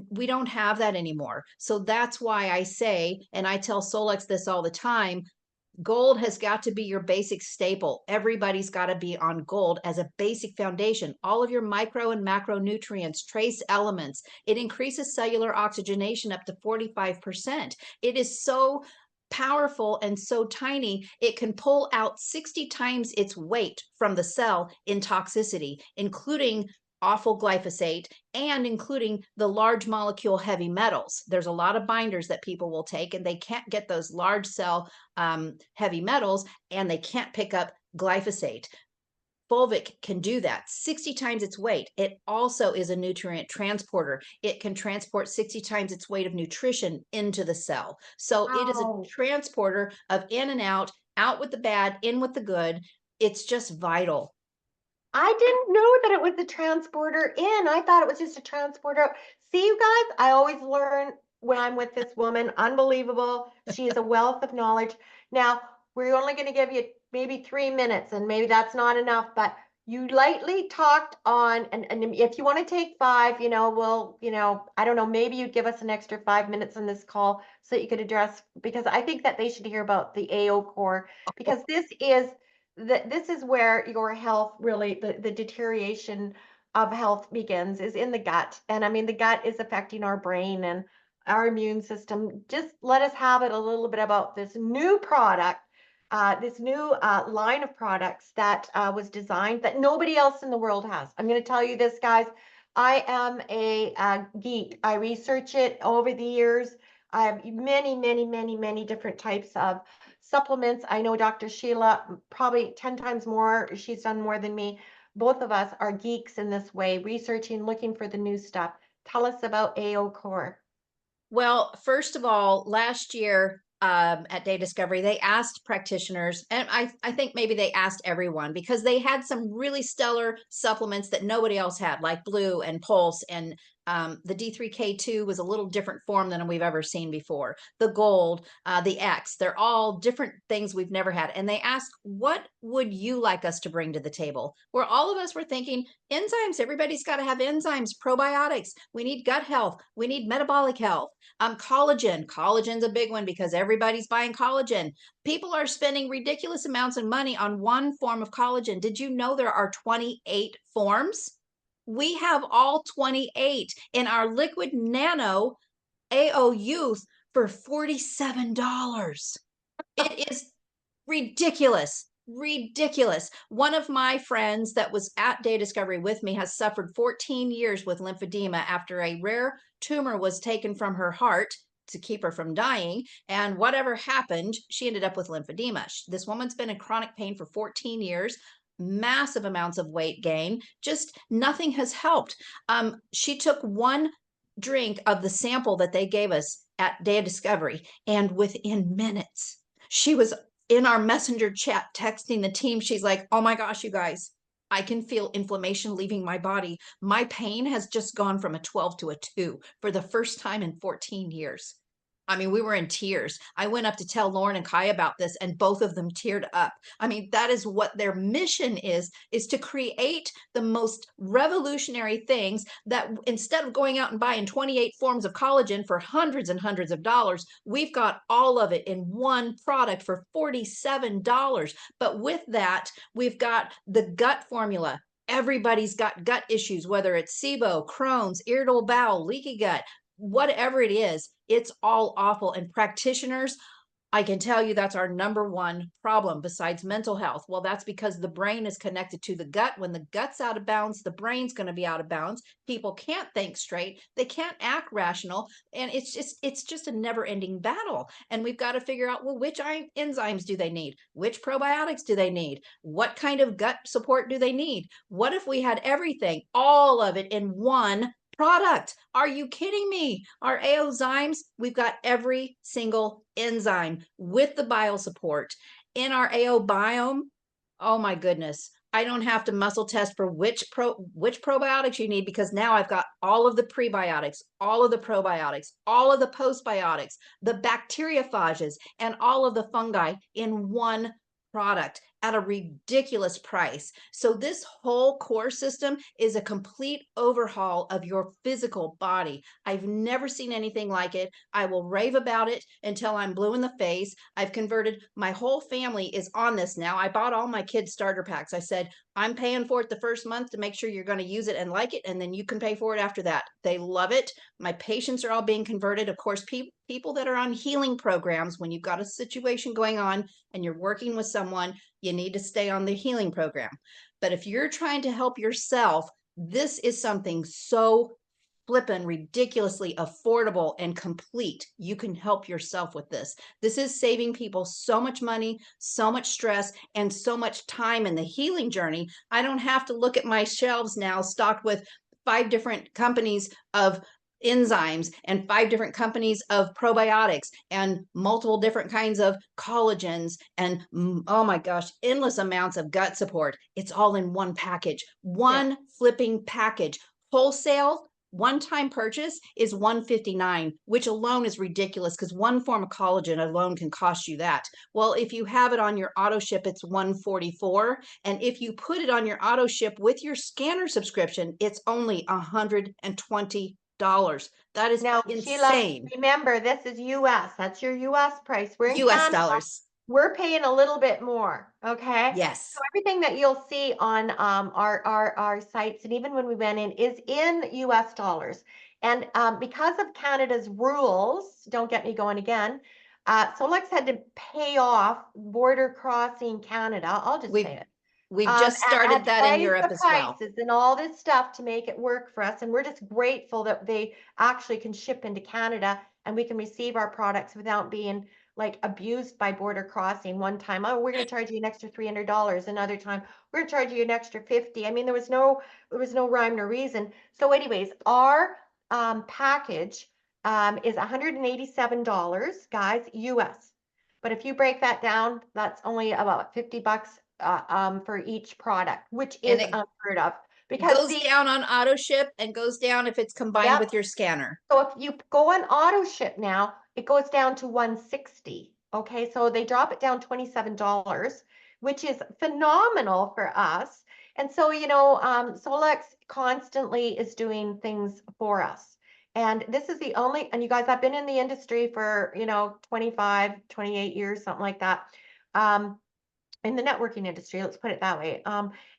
S2: we don't have that anymore. So that's why I say, and I tell Solex this all the time, gold has got to be your basic staple. Everybody's got to be on gold as a basic foundation. All of your micro and macronutrients, trace elements. It increases cellular oxygenation up to 45%. It is so powerful and so tiny, it can pull out 60 times its weight from the cell in toxicity, including awful glyphosate and including the large molecule heavy metals. There's a lot of binders that people will take and they can't get those large cell heavy metals, and they can't pick up glyphosate. Fulvic can do that 60 times its weight. It also is a nutrient transporter. It can transport 60 times its weight of nutrition into the cell. So it is a transporter of in and out with the bad, in with the good. It's just vital.
S1: I didn't know that it was the transporter in. I thought it was just a transporter out. See, you guys, I always learn when I'm with this woman. Unbelievable. She is a wealth of knowledge. Now, we're only going to give you maybe 3 minutes, and maybe that's not enough, but you lightly talked on, and if you want to take 5, we'll, I don't know, maybe you'd give us an extra 5 minutes on this call so that you could address, because I think that they should hear about the AO core, because this is where your health really, the deterioration of health begins, is in the gut. And I mean, the gut is affecting our brain and our immune system. Just let us have it a little bit about this new product, this new line of products that was designed that nobody else in the world has. I'm going to tell you this, guys. I am a geek. I research it over the years. I have many, many, many, many different types of supplements. I know Dr. Sheila, probably 10 times more. She's done more than me. Both of us are geeks in this way, researching, looking for the new stuff. Tell us about AO Core.
S2: Well, first of all, last year at Day Discovery, they asked practitioners, and I think maybe they asked everyone, because they had some really stellar supplements that nobody else had, like Blue and Pulse, and the D3K2 was a little different form than we've ever seen before. The Gold, the X, they're all different things we've never had. And they asked, what would you like us to bring to the table? Where all of us were thinking, enzymes, everybody's got to have enzymes, probiotics. We need gut health. We need metabolic health. Collagen's a big one because everybody's buying collagen. People are spending ridiculous amounts of money on one form of collagen. Did you know there are 28 forms? We have all 28 in our liquid nano AO Youth for $47. It is ridiculous. Ridiculous. One of my friends that was at Day Discovery with me has suffered 14 years with lymphedema after a rare tumor was taken from her heart to keep her from dying. And whatever happened, she ended up with lymphedema. This woman's been in chronic pain for 14 years, massive amounts of weight gain, just nothing has helped. She took one drink of the sample that they gave us at Day of Discovery, and within minutes, she was in our messenger chat texting the team. She's like, oh my gosh, you guys, I can feel inflammation leaving my body. My pain has just gone from a 12 to a 2 for the first time in 14 years. I mean, we were in tears. I went up to tell Lauren and Kai about this, and both of them teared up. I mean, that is what their mission is to create the most revolutionary things that instead of going out and buying 28 forms of collagen for hundreds and hundreds of dollars, we've got all of it in one product for $47. But with that, we've got the gut formula. Everybody's got gut issues, whether it's SIBO, Crohn's, irritable bowel, leaky gut, whatever it is, it's all awful. And practitioners I can tell you that's our number one problem besides mental health. Well, that's because the brain is connected to the gut. When the gut's out of bounds, the brain's going to be out of bounds. People can't think straight. They can't act rational. And it's just a never-ending battle. And we've got to figure out, well, which enzymes do they need? Which probiotics do they need? What kind of gut support do they need? What if we had everything, all of it in one product? Are you kidding me? Our AOzymes, we've got every single enzyme with the bio support in our AO biome. Oh my goodness. I don't have to muscle test for which probiotics you need, because now I've got all of the prebiotics, all of the probiotics, all of the postbiotics, the bacteriophages, and all of the fungi in one product at a ridiculous price. So this whole core system is a complete overhaul of your physical body. I've never seen anything like it. I will rave about it until I'm blue in the face. I've converted my whole family is on this now. I bought all my kids starter packs. I said, I'm paying for it the first month to make sure you're going to use it and like it, and then you can pay for it after that. They love it. My patients are all being converted. Of course, people that are on healing programs, when you've got a situation going on and you're working with someone, you need to stay on the healing program. But if you're trying to help yourself, this is something so flippin' ridiculously affordable and complete. You can help yourself with this. This is saving people so much money, so much stress, and so much time in the healing journey. I don't have to look at my shelves now stocked with 5 different companies of enzymes and 5 different companies of probiotics and multiple different kinds of collagens and oh my gosh, endless amounts of gut support. It's all in one package, one flipping package. Wholesale one-time purchase is $159, which alone is ridiculous because one form of collagen alone can cost you that. Well, if you have it on your auto ship, it's $144. And if you put it on your auto ship with your scanner subscription, it's only $120. That is
S1: Now, Sheila,
S2: insane.
S1: remember, this is US. That's your US price. We're in
S2: US
S1: Canada.
S2: dollars.
S1: We're paying a little bit more, okay? So
S2: Yes.
S1: everything that you'll see on our sites, and even when we went in, is in US dollars. And because of Canada's rules, don't get me going again, Solex had to pay off border crossing Canada. I'll just say
S2: We've
S1: it.
S2: we've just started
S1: Had
S2: that in
S1: raised
S2: Europe
S1: the
S2: as well.
S1: prices and all this stuff to make it work for us. And we're just grateful that they actually can ship into Canada and we can receive our products without being like abused by border crossing. One time, oh, we're going to charge you an extra $300. Another time, we're going to charge you an extra 50. I mean, there was no rhyme nor reason. So anyways, our package is $187, guys, US. But if you break that down, that's only about $50 for each product, which
S2: And
S1: is
S2: it
S1: unheard of. Because
S2: goes
S1: see,
S2: down on auto ship and goes down if it's combined
S1: yep.
S2: with your scanner.
S1: So if you go on auto ship now, it goes down to 160. Okay, so they drop it down $27, which is phenomenal for us. And so, Solex constantly is doing things for us. And this is the only, and you guys, I've been in the industry for, 25, 28 years, something like that. Um, in the networking industry, let's put it that way.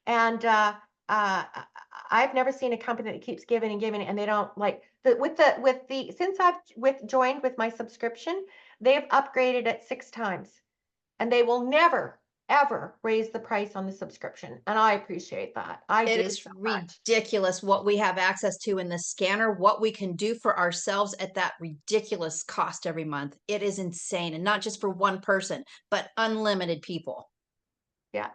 S1: And uh, I've never seen a company that keeps giving and giving, and they don't like the since I've joined with my subscription, they've upgraded it 6 times, and they will never ever raise the price on the subscription, and I appreciate that. I
S2: It
S1: do
S2: is
S1: so much.
S2: ridiculous what we have access to in the scanner, what we can do for ourselves at that ridiculous cost every month. It is insane. And not just for one person, but unlimited people.
S1: Yeah.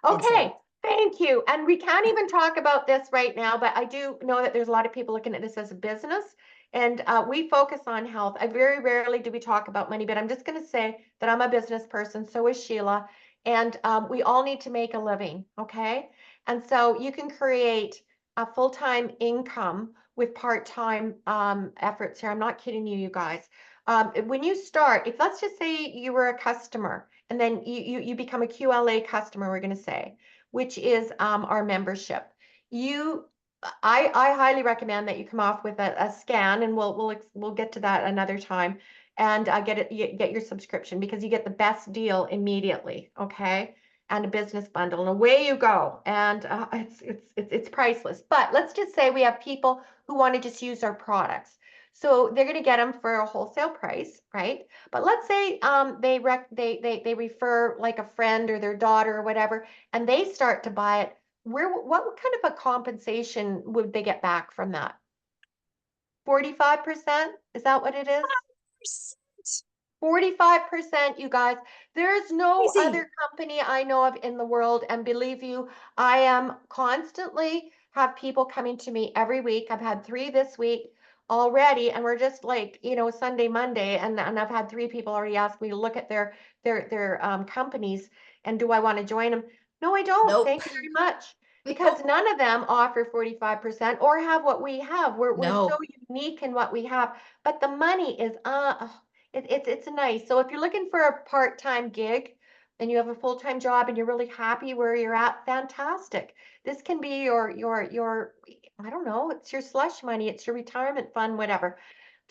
S2: Insane.
S1: Okay, thank you. And we can't even talk about this right now, but I do know that there's a lot of people looking at this as a business, and we focus on health. I very rarely do we talk about money, but I'm just going to say that I'm a business person, so is Sheila, and we all need to make a living, okay? And so you can create a full-time income with part-time efforts here. I'm not kidding you, you guys. When you start, if let's just say you were a customer and then you become a QLA customer, we're going to say, which is our membership. You, I highly recommend that you come off with a scan, and we'll get to that another time, and get your subscription because you get the best deal immediately, okay? And a business bundle, and away you go. And it's priceless. But let's just say we have people who want to just use our products. So they're going to get them for a wholesale price, right? But let's say they refer like a friend or their daughter or whatever, and they start to buy it. What kind of a compensation would they get back from that? 45%? Is that what it is? 45%, you guys. There's no
S2: Easy.
S1: other company I know of in the world. And believe you, I am constantly have people coming to me every week. I've had 3 this week already, and we're just like, Sunday, Monday, and I've had 3 people already ask me to look at their companies and do I want to join them? No, I don't.
S2: Nope.
S1: Thank you very much. Because none of them offer 45% or have what we have. We're so
S2: No.
S1: unique in what we have. But the money is it's nice. So if you're looking for a part-time gig and you have a full-time job and you're really happy where you're at, fantastic. This can be your I don't know, it's your slush money, it's your retirement fund, whatever.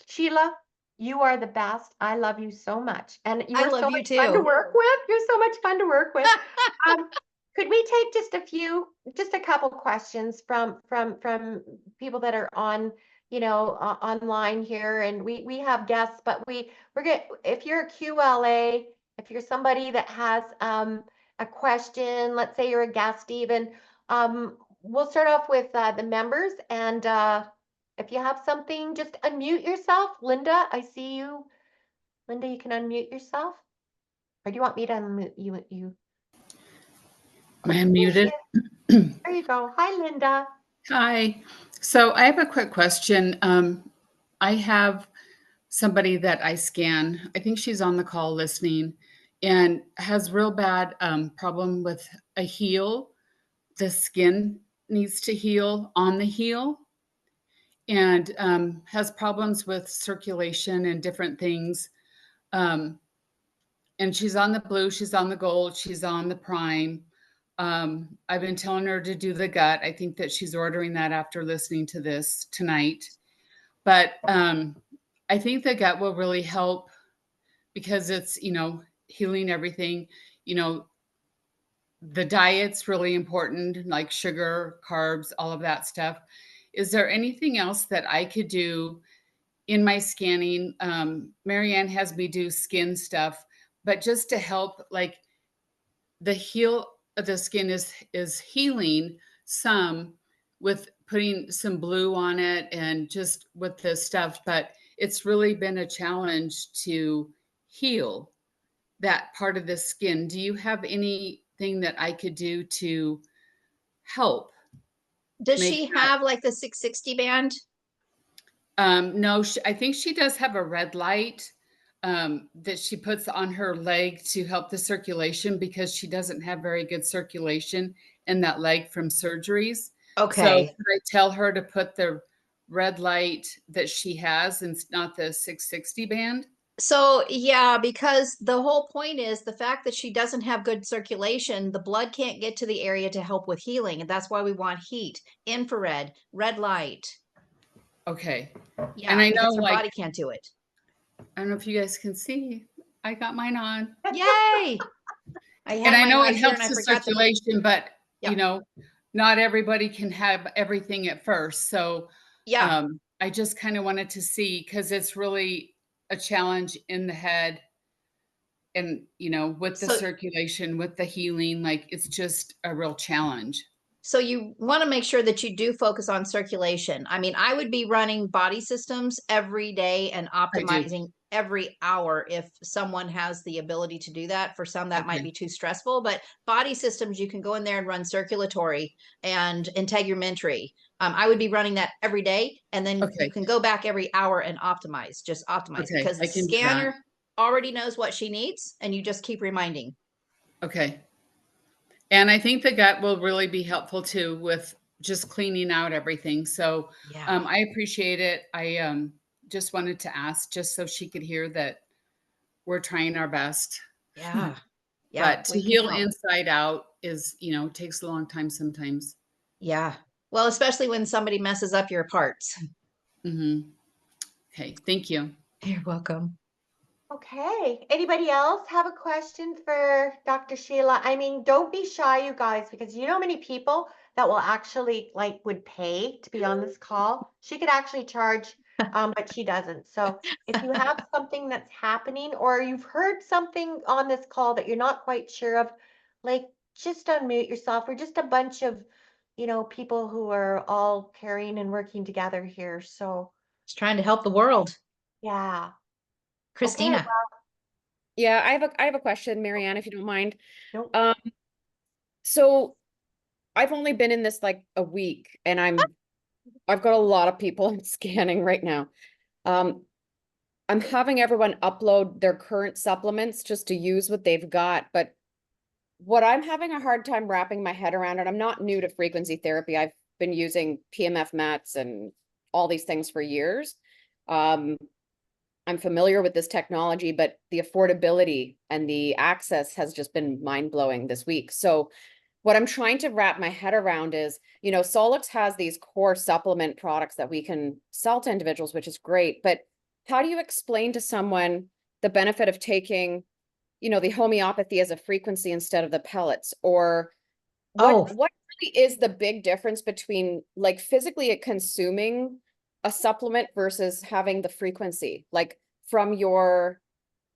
S1: Sheila, you are the best. I love you so much. And you
S2: I
S1: are so
S2: love you
S1: much fun to
S2: too.
S1: work with. You're so much fun to work with. Um, could we take just a couple questions from people that are on, online here? And we have guests, but we're get if you're a QLA, if you're somebody that has a question, let's say you're a guest even, we'll start off with the members and if you have something, just unmute yourself. Linda, I see you. Linda, you can unmute yourself. Or do you want me to unmute you?
S3: Am I
S1: There she
S3: unmuted?
S1: is. There you go. Hi, Linda.
S3: Hi. So I have a quick question. I have somebody that I scan. I think she's on the call listening and has real bad problem with a heel. The skin needs to heal on the heel and has problems with circulation and different things. Um, and she's on the blue, she's on the gold, she's on the prime. I've been telling her to do the gut. I think that she's ordering that after listening to this tonight. But I think the gut will really help because it's, healing everything. You know, the diet's really important, like sugar, carbs, all of that stuff. Is there anything else that I could do in my scanning? Marianne has me do skin stuff, but just to help, like the heel of the skin is healing some with putting some blue on it and just with the stuff, but it's really been a challenge to heal that part of the skin. Do you have anything that I could do to help
S2: Does
S3: make
S2: she
S3: that?
S2: have like the 660 band?
S3: No, I think she does have a red light that she puts on her leg to help the circulation because she doesn't have very good circulation in that leg from surgeries. So
S2: Okay.
S3: could I tell her to put the red light that she has and not the 660 band?
S2: So, yeah, because the whole point is the fact that she doesn't have good circulation, the blood can't get to the area to help with healing. And that's why we want heat, infrared, red light.
S3: Okay. And
S2: Yeah,
S3: I know,
S2: because her
S3: like,
S2: body can't do it.
S3: I don't know if you guys can see, I got mine on.
S2: Yay. I
S3: And
S2: had
S3: I
S2: mine
S3: know
S2: right
S3: it
S2: here and
S3: helps
S2: I
S3: the
S2: forgot to.
S3: circulation, but
S2: Yeah.
S3: not everybody can have everything at first. So
S2: Yeah.
S3: I just kind of wanted to see because it's really a challenge in the head and with the
S2: So
S3: circulation, with the healing, like it's just a real challenge.
S2: So you want to make sure that you do focus on circulation. I mean, I would be running body systems every day and
S3: I do.
S2: optimizing every hour if someone has the ability to do that. For some, that might
S3: Okay.
S2: be too stressful, but body systems, you can go in there and run circulatory and integumentary. I would be running that every day, and then you
S3: Okay.
S2: can go back every hour and optimize, just optimize,
S3: Okay.
S2: because the
S3: I can do that.
S2: scanner already knows what she needs, and you just keep reminding.
S3: Okay. And I think the gut will really be helpful too with just cleaning out everything. So
S2: Yeah.
S3: I appreciate it. I just wanted to ask just so she could hear that we're trying our best.
S2: Yeah. Yeah.
S3: But to
S2: We can
S3: heal
S2: help.
S3: inside out is, takes a long time sometimes.
S2: Yeah. Well, especially when somebody messes up your parts.
S3: Hmm. Okay. Thank you.
S2: You're welcome.
S1: Okay. Anybody else have a question for Dr. Sheila? I mean, don't be shy, you guys, because you know how many people that will actually would pay to be on this call. She could actually charge but she doesn't. So if you have something that's happening or you've heard something on this call that you're not quite sure of, like just unmute yourself. We're just a bunch of, people who are all caring and working together here. So
S2: Just trying to help the world.
S1: yeah. Okay.
S2: Christina.
S4: Yeah, I have a question, Marianne, if you don't mind.
S1: Nope.
S4: So I've only been in this like a week, and I've got a lot of people I'm scanning right now. I'm having everyone upload their current supplements just to use what they've got, but what I'm having a hard time wrapping my head around, and I'm not new to frequency therapy. I've been using PMF mats and all these things for years. I'm familiar with this technology, but the affordability and the access has just been mind-blowing this week. So what I'm trying to wrap my head around is, Solex has these core supplement products that we can sell to individuals, which is great. But how do you explain to someone the benefit of taking, the homeopathy as a frequency instead of the pellets? Or what really is the big difference between like physically consuming a supplement versus having the frequency, like from your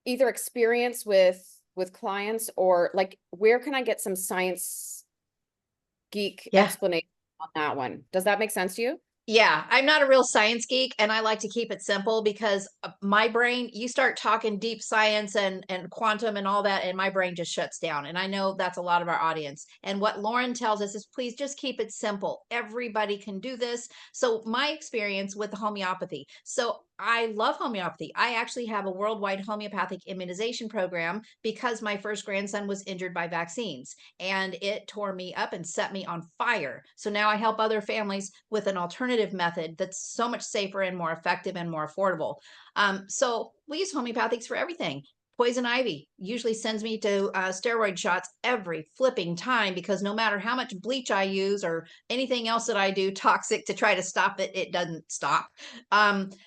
S4: either experience with clients, or like where can I get some science geek explanation on that one? Does that make sense to you?
S2: Yeah, I'm not a real science geek, and I like to keep it simple because my brain, you start talking deep science and quantum and all that, and my brain just shuts down. And I know that's a lot of our audience. And what Lauren tells us is please just keep it simple. Everybody can do this. So my experience with the homeopathy. So I love homeopathy. I actually have a worldwide homeopathic immunization program because my first grandson was injured by vaccines and it tore me up and set me on fire. So now I help other families with an alternative method that's so much safer and more effective and more affordable. So we use homeopathics for everything. Poison ivy usually sends me to steroid shots every flipping time because no matter how much bleach I use or anything else that I do toxic to try to stop it, it doesn't stop.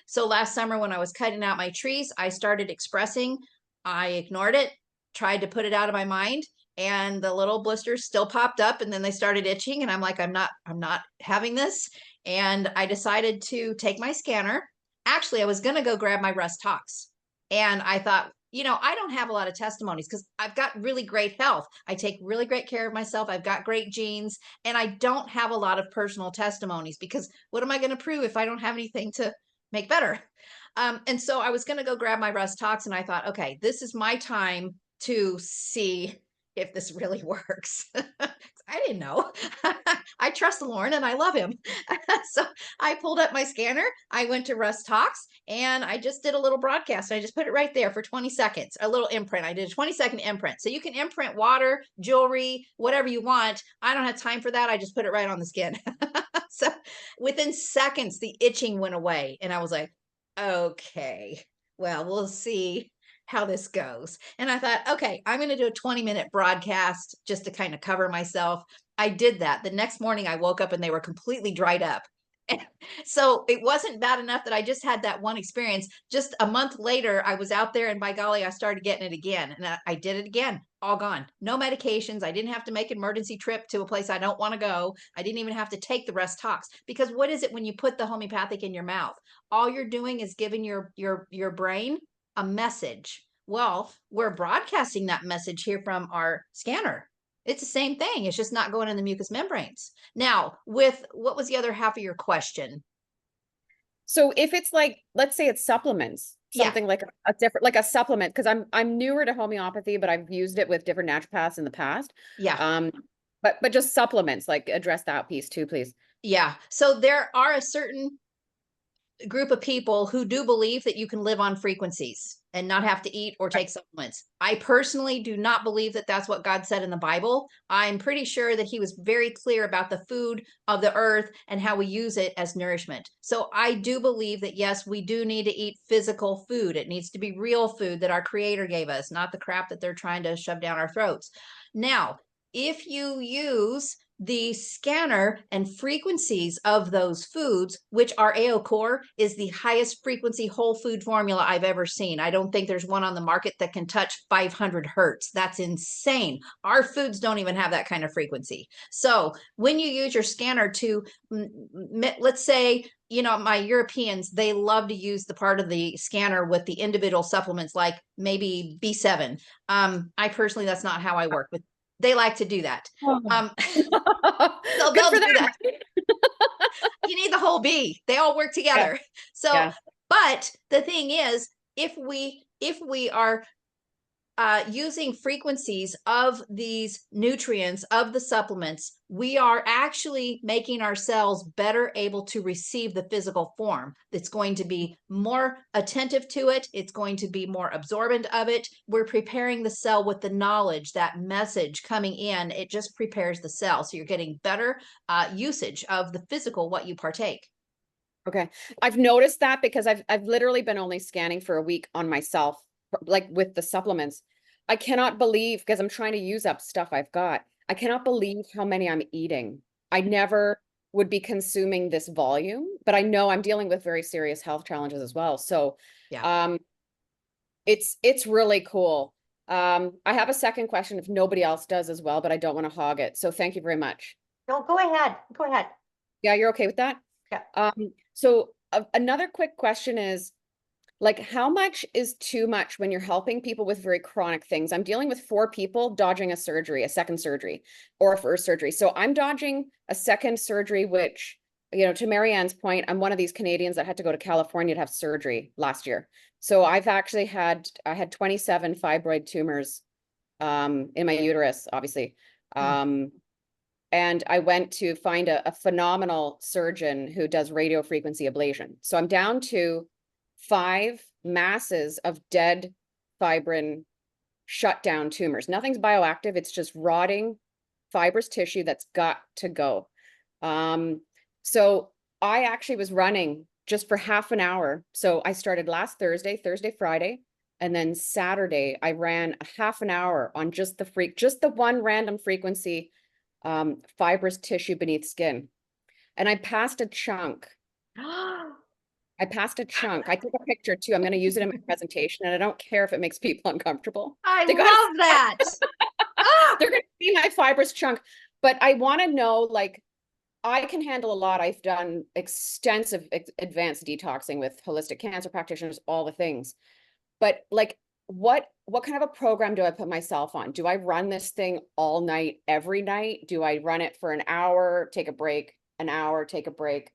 S2: So last summer when I was cutting out my trees, I started expressing. I ignored it, tried to put it out of my mind, and the little blisters still popped up, and then they started itching, and I'm like, I'm not having this. And I decided to take my scanner. Actually, I was going to go grab my Rust Tox, and I thought, I don't have a lot of testimonies because I've got really great health. I take really great care of myself. I've got great genes, and I don't have a lot of personal testimonies because what am I going to prove if I don't have anything to make better? And so I was going to go grab my Rust Tox, and I thought, okay, this is my time to see if this really works. I didn't know. I trust Lauren and I love him. So I pulled up my scanner. I went to Rust Talks and I just did a little broadcast. I just put it right there for 20 seconds, a little imprint. I did a 20-second imprint. So you can imprint water, jewelry, whatever you want. I don't have time for that. I just put it right on the skin. So within seconds, the itching went away. And I was like, okay, well, we'll see how this goes. And I thought, okay, I'm going to do a 20-minute broadcast just to kind of cover myself. I did that. The next morning I woke up and they were completely dried up. So it wasn't bad enough that I just had that one experience. Just a month later, I was out there and by golly, I started getting it again. And I did it again, all gone. No medications. I didn't have to make an emergency trip to a place I don't want to go. I didn't even have to take the Rest Tox because what is it when you put the homeopathic in your mouth? All you're doing is giving your brain a message. Well, we're broadcasting that message here from our scanner. It's the same thing. It's just not going in the mucous membranes. Now, with what was the other half of your question?
S4: So if it's like, let's say it's supplements, something like a different, like a supplement, because I'm newer to homeopathy, but I've used it with different naturopaths in the past.
S2: Yeah.
S4: But just supplements, like address that piece too, please.
S2: Yeah. So there are a certain group of people who do believe that you can live on frequencies and not have to eat or take supplements. I personally do not believe that that's what God said in the Bible. I'm pretty sure that he was very clear about the food of the earth and how we use it as nourishment. So I do believe that, yes, we do need to eat physical food. It needs to be real food that our creator gave us, not the crap that they're trying to shove down our throats. Now, if you use the scanner and frequencies of those foods, which our AO Core is the highest frequency whole food formula I've ever seen. I don't think there's one on the market that can touch 500 hertz. That's insane. Our foods don't even have that kind of frequency. So when you use your scanner to, let's say, you know, my Europeans, they love to use the part of the scanner with the individual supplements, like maybe B7. I personally, that's not how I work, but they like to do that.
S4: Oh.
S2: So
S4: Good
S2: they'll
S4: for
S2: do
S4: them.
S2: that. You need the whole bee. They all work together. So,
S4: Yeah.
S2: but the thing is, if we are using frequencies of these nutrients, of the supplements, we are actually making our cells better able to receive the physical form. It's going to be more attentive to it. It's going to be more absorbent of it. We're preparing the cell with the knowledge, that message coming in. It just prepares the cell. So you're getting better usage of the physical, what you partake.
S4: Okay. I've noticed that because I've literally been only scanning for a week on myself, like with the supplements. I cannot believe, because I'm trying to use up stuff I've got. I cannot believe how many I'm eating. I never would be consuming this volume, but I know I'm dealing with very serious health challenges as well. So
S2: Yeah.
S4: it's really cool. I have a second question if nobody else does as well, but I don't want to hog it. So thank you very much.
S1: No, go ahead. Go ahead.
S4: Yeah, you're okay with that?
S1: Yeah.
S4: So another quick question is, like, how much is too much when you're helping people with very chronic things? I'm dealing with 4 people dodging a surgery, a second surgery, or a first surgery. So I'm dodging a second surgery, which, you know, to Marianne's point, I'm one of these Canadians that had to go to California to have surgery last year. So I've actually had 27 fibroid tumors in my uterus, obviously. And I went to find a phenomenal surgeon who does radio frequency ablation. So I'm down to 5 masses of dead fibrin shut down tumors. Nothing's bioactive. It's just rotting fibrous tissue that's got to go. So I actually was running just for half an hour. So I started last Thursday, Friday, and then Saturday I ran a half an hour on just the one random frequency fibrous tissue beneath skin. And I passed a chunk. I passed a chunk. I took a picture too. I'm going to use it in my presentation, and I don't care if it makes people uncomfortable.
S2: I
S4: They gotta-
S2: love that.
S4: They're going to see my fibrous chunk. But I want to know, like, I can handle a lot. I've done extensive advanced detoxing with holistic cancer practitioners, all the things. But like, what kind of a program do I put myself on? Do I run this thing all night, every night? Do I run it for an hour, take a break, an hour, take a break?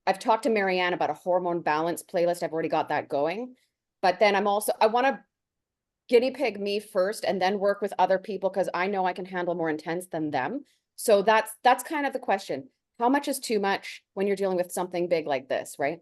S4: I've talked to Marianne about a hormone balance playlist. I've already got that going. But then I want to guinea pig me first and then work with other people, because I know I can handle more intense than them. So that's kind of the question. How much is too much when you're dealing with something big like this, right?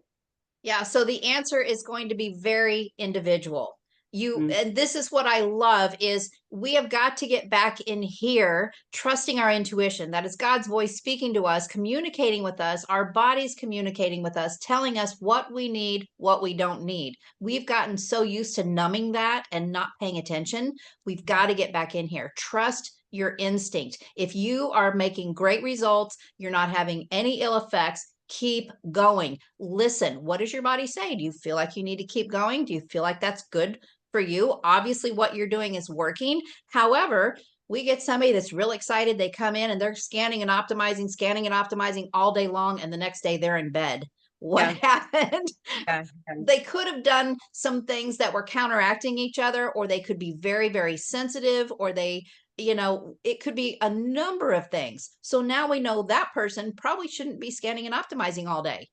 S2: Yeah, so the answer is going to be very individual.
S4: Mm.
S2: And this is what I love is we have got to get back in here, trusting our intuition. That is God's voice speaking to us, communicating with us, our bodies communicating with us, telling us what we need, what we don't need. We've gotten so used to numbing that and not paying attention. We've got to get back in here. Trust your instinct. If you are making great results, you're not having any ill effects, keep going. Listen, what does your body say? Do you feel like you need to keep going? Do you feel like that's good for you? Obviously, what you're doing is working. However, we get somebody that's real excited. They come in and they're scanning and optimizing all day long. And the next day they're in bed. What happened?
S4: Yeah.
S2: They could have done some things that were counteracting each other, or they could be very, very sensitive, or they, you know, it could be a number of things. So now we know that person probably shouldn't be scanning and optimizing all day.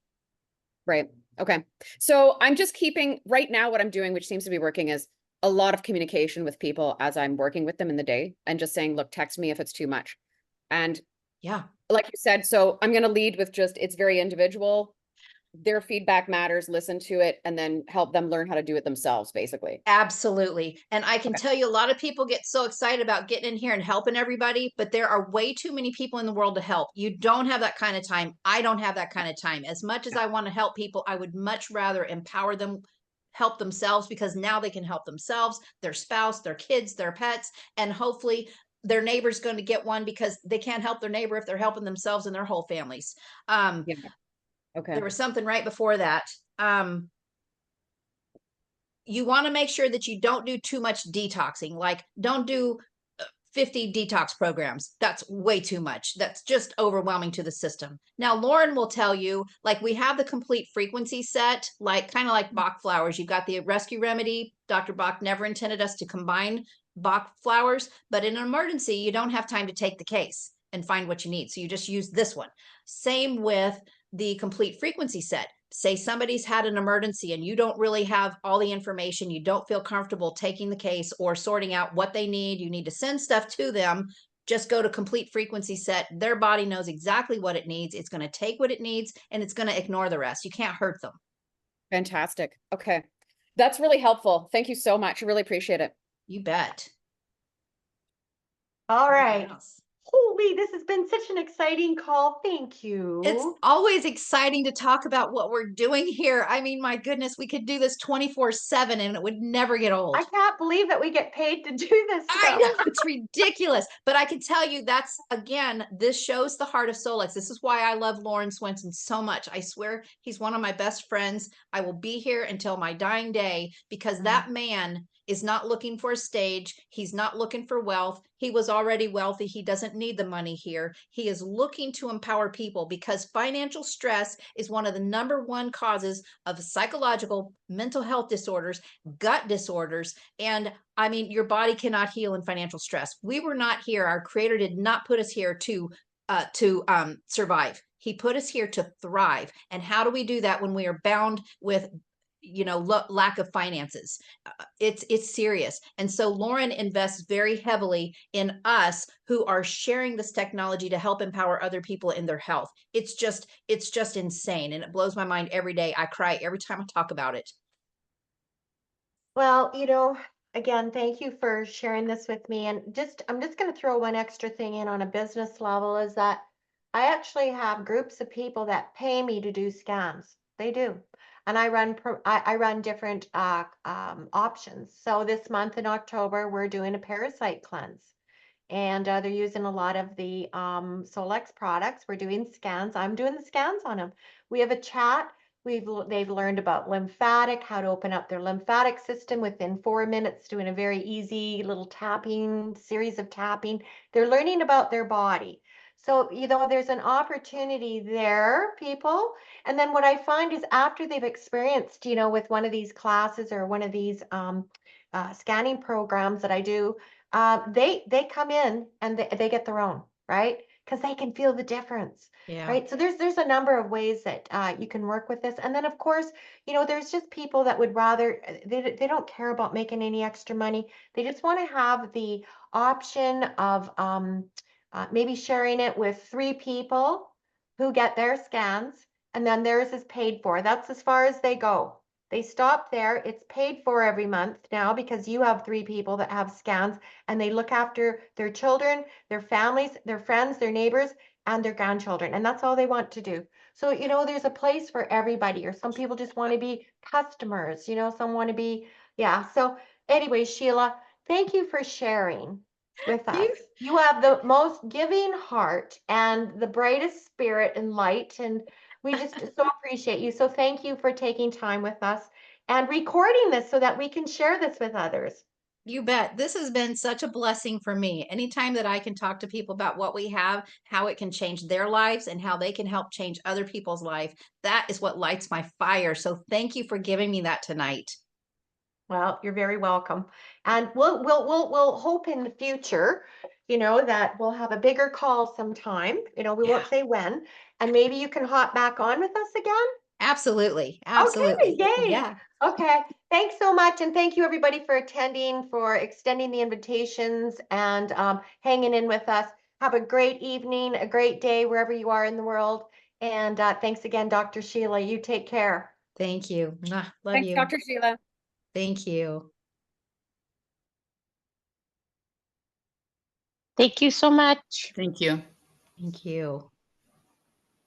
S4: Right. Okay. So I'm just keeping right now what I'm doing, which seems to be working, is a lot of communication with people as I'm working with them in the day, and just saying, look, text me if it's too much. And
S2: Yeah.
S4: like you said, so I'm going to lead with just, it's very individual. Their feedback matters, listen to it, and then help them learn how to do it themselves, basically.
S2: Absolutely. And I can tell you, a lot of people get so excited about getting in here and helping everybody, but there are way too many people in the world to help. You don't have that kind of time. I don't have that kind of time. As much as I want to help people, I would much rather empower them, help themselves, because now they can help themselves, their spouse, their kids, their pets, and hopefully their neighbor's going to get one because they can't help their neighbor if they're helping themselves and their whole families.
S4: Yeah. Okay.
S2: There was something right before that. You want to make sure that you don't do too much detoxing. Like, don't do 50 detox programs. That's way too much. That's just overwhelming to the system. Now, Lauren will tell you, like, we have the complete frequency set, like kind of like Bach flowers. You've got the rescue remedy. Dr. Bach never intended us to combine Bach flowers, but in an emergency, you don't have time to take the case and find what you need. So you just use this one. Same with the complete frequency set. Say somebody's had an emergency and you don't really have all the information, you don't feel comfortable taking the case or sorting out what they need, you need to send stuff to them, just go to complete frequency set. Their body knows exactly what it needs. It's going to take what it needs and it's going to ignore the rest. You can't hurt them.
S4: Fantastic. Okay. That's really helpful. Thank you so much. I really appreciate it.
S2: You bet.
S1: All right.
S2: Anything else?
S1: Holy, this has been such an exciting call. Thank you.
S2: It's always exciting to talk about what we're doing here. I mean, my goodness, we could do this 24/7 and it would never get old.
S1: I can't believe that we get paid to do this
S2: I
S1: stuff.
S2: know, it's ridiculous. But I can tell you that's, again, this shows the heart of Solex. This is why I love Lauren Swenson so much. I swear he's one of my best friends. I will be here until my dying day because that man is not looking for a stage. He's not looking for wealth. He was already wealthy. He doesn't need the money here. He is looking to empower people because financial stress is one of the #1 causes of psychological, mental health disorders, gut disorders. And I mean, your body cannot heal in financial stress. We were not here. Our creator did not put us here to survive. He put us here to thrive. And how do we do that when we are bound with lack of finances? It's serious. And so Lauren invests very heavily in us who are sharing this technology to help empower other people in their health. It's just insane. And it blows my mind every day. I cry every time I talk about it.
S1: Well, again, thank you for sharing this with me. And I'm just going to throw one extra thing in on a business level is that I actually have groups of people that pay me to do scans. They do. And I run different options. So this month in October, we're doing a parasite cleanse. And they're using a lot of the Solex products. We're doing scans. I'm doing the scans on them. We have a chat. They've learned about lymphatic, how to open up their lymphatic system within 4 minutes, doing a very easy little tapping, series of tapping. They're learning about their body. So, there's an opportunity there, people. And then what I find is after they've experienced, with one of these classes or one of these scanning programs that I do, they come in and they get their own, right? Because they can feel the difference.
S2: Yeah.
S1: Right. So there's a number of ways that you can work with this. And then, of course, there's just people that would rather, they don't care about making any extra money. They just want to have the option of maybe sharing it with 3 people who get their scans, and then theirs is paid for. That's as far as they go. They stop there. It's paid for every month now because you have 3 people that have scans and they look after their children, their families, their friends, their neighbors, and their grandchildren. And that's all they want to do. So, there's a place for everybody, or some people just want to be customers, some want to be, yeah. So anyway, Sheila, thank you for sharing with us. You have the most giving heart and the brightest spirit and light. And we just so appreciate you. So thank you for taking time with us and recording this so that we can share this with others.
S2: You bet. This has been such a blessing for me. Anytime that I can talk to people about what we have, how it can change their lives, and how they can help change other people's life, that is what lights my fire. So thank you for giving me that tonight.
S1: Well, you're very welcome. And we'll hope in the future, that we'll have a bigger call sometime. We won't say when, and maybe you can hop back on with us again.
S2: Absolutely. Absolutely.
S1: Okay, yay.
S2: Yeah.
S1: Okay. Thanks so much. And thank you everybody for attending, for extending the invitations and hanging in with us. Have a great evening, a great day wherever you are in the world. And thanks again, Dr. Sheila. You take care.
S2: Thank you. Love
S4: Thanks,
S2: you.
S4: Dr. Sheila.
S2: Thank you.
S5: Thank you so much.
S3: Thank you.
S2: Thank you.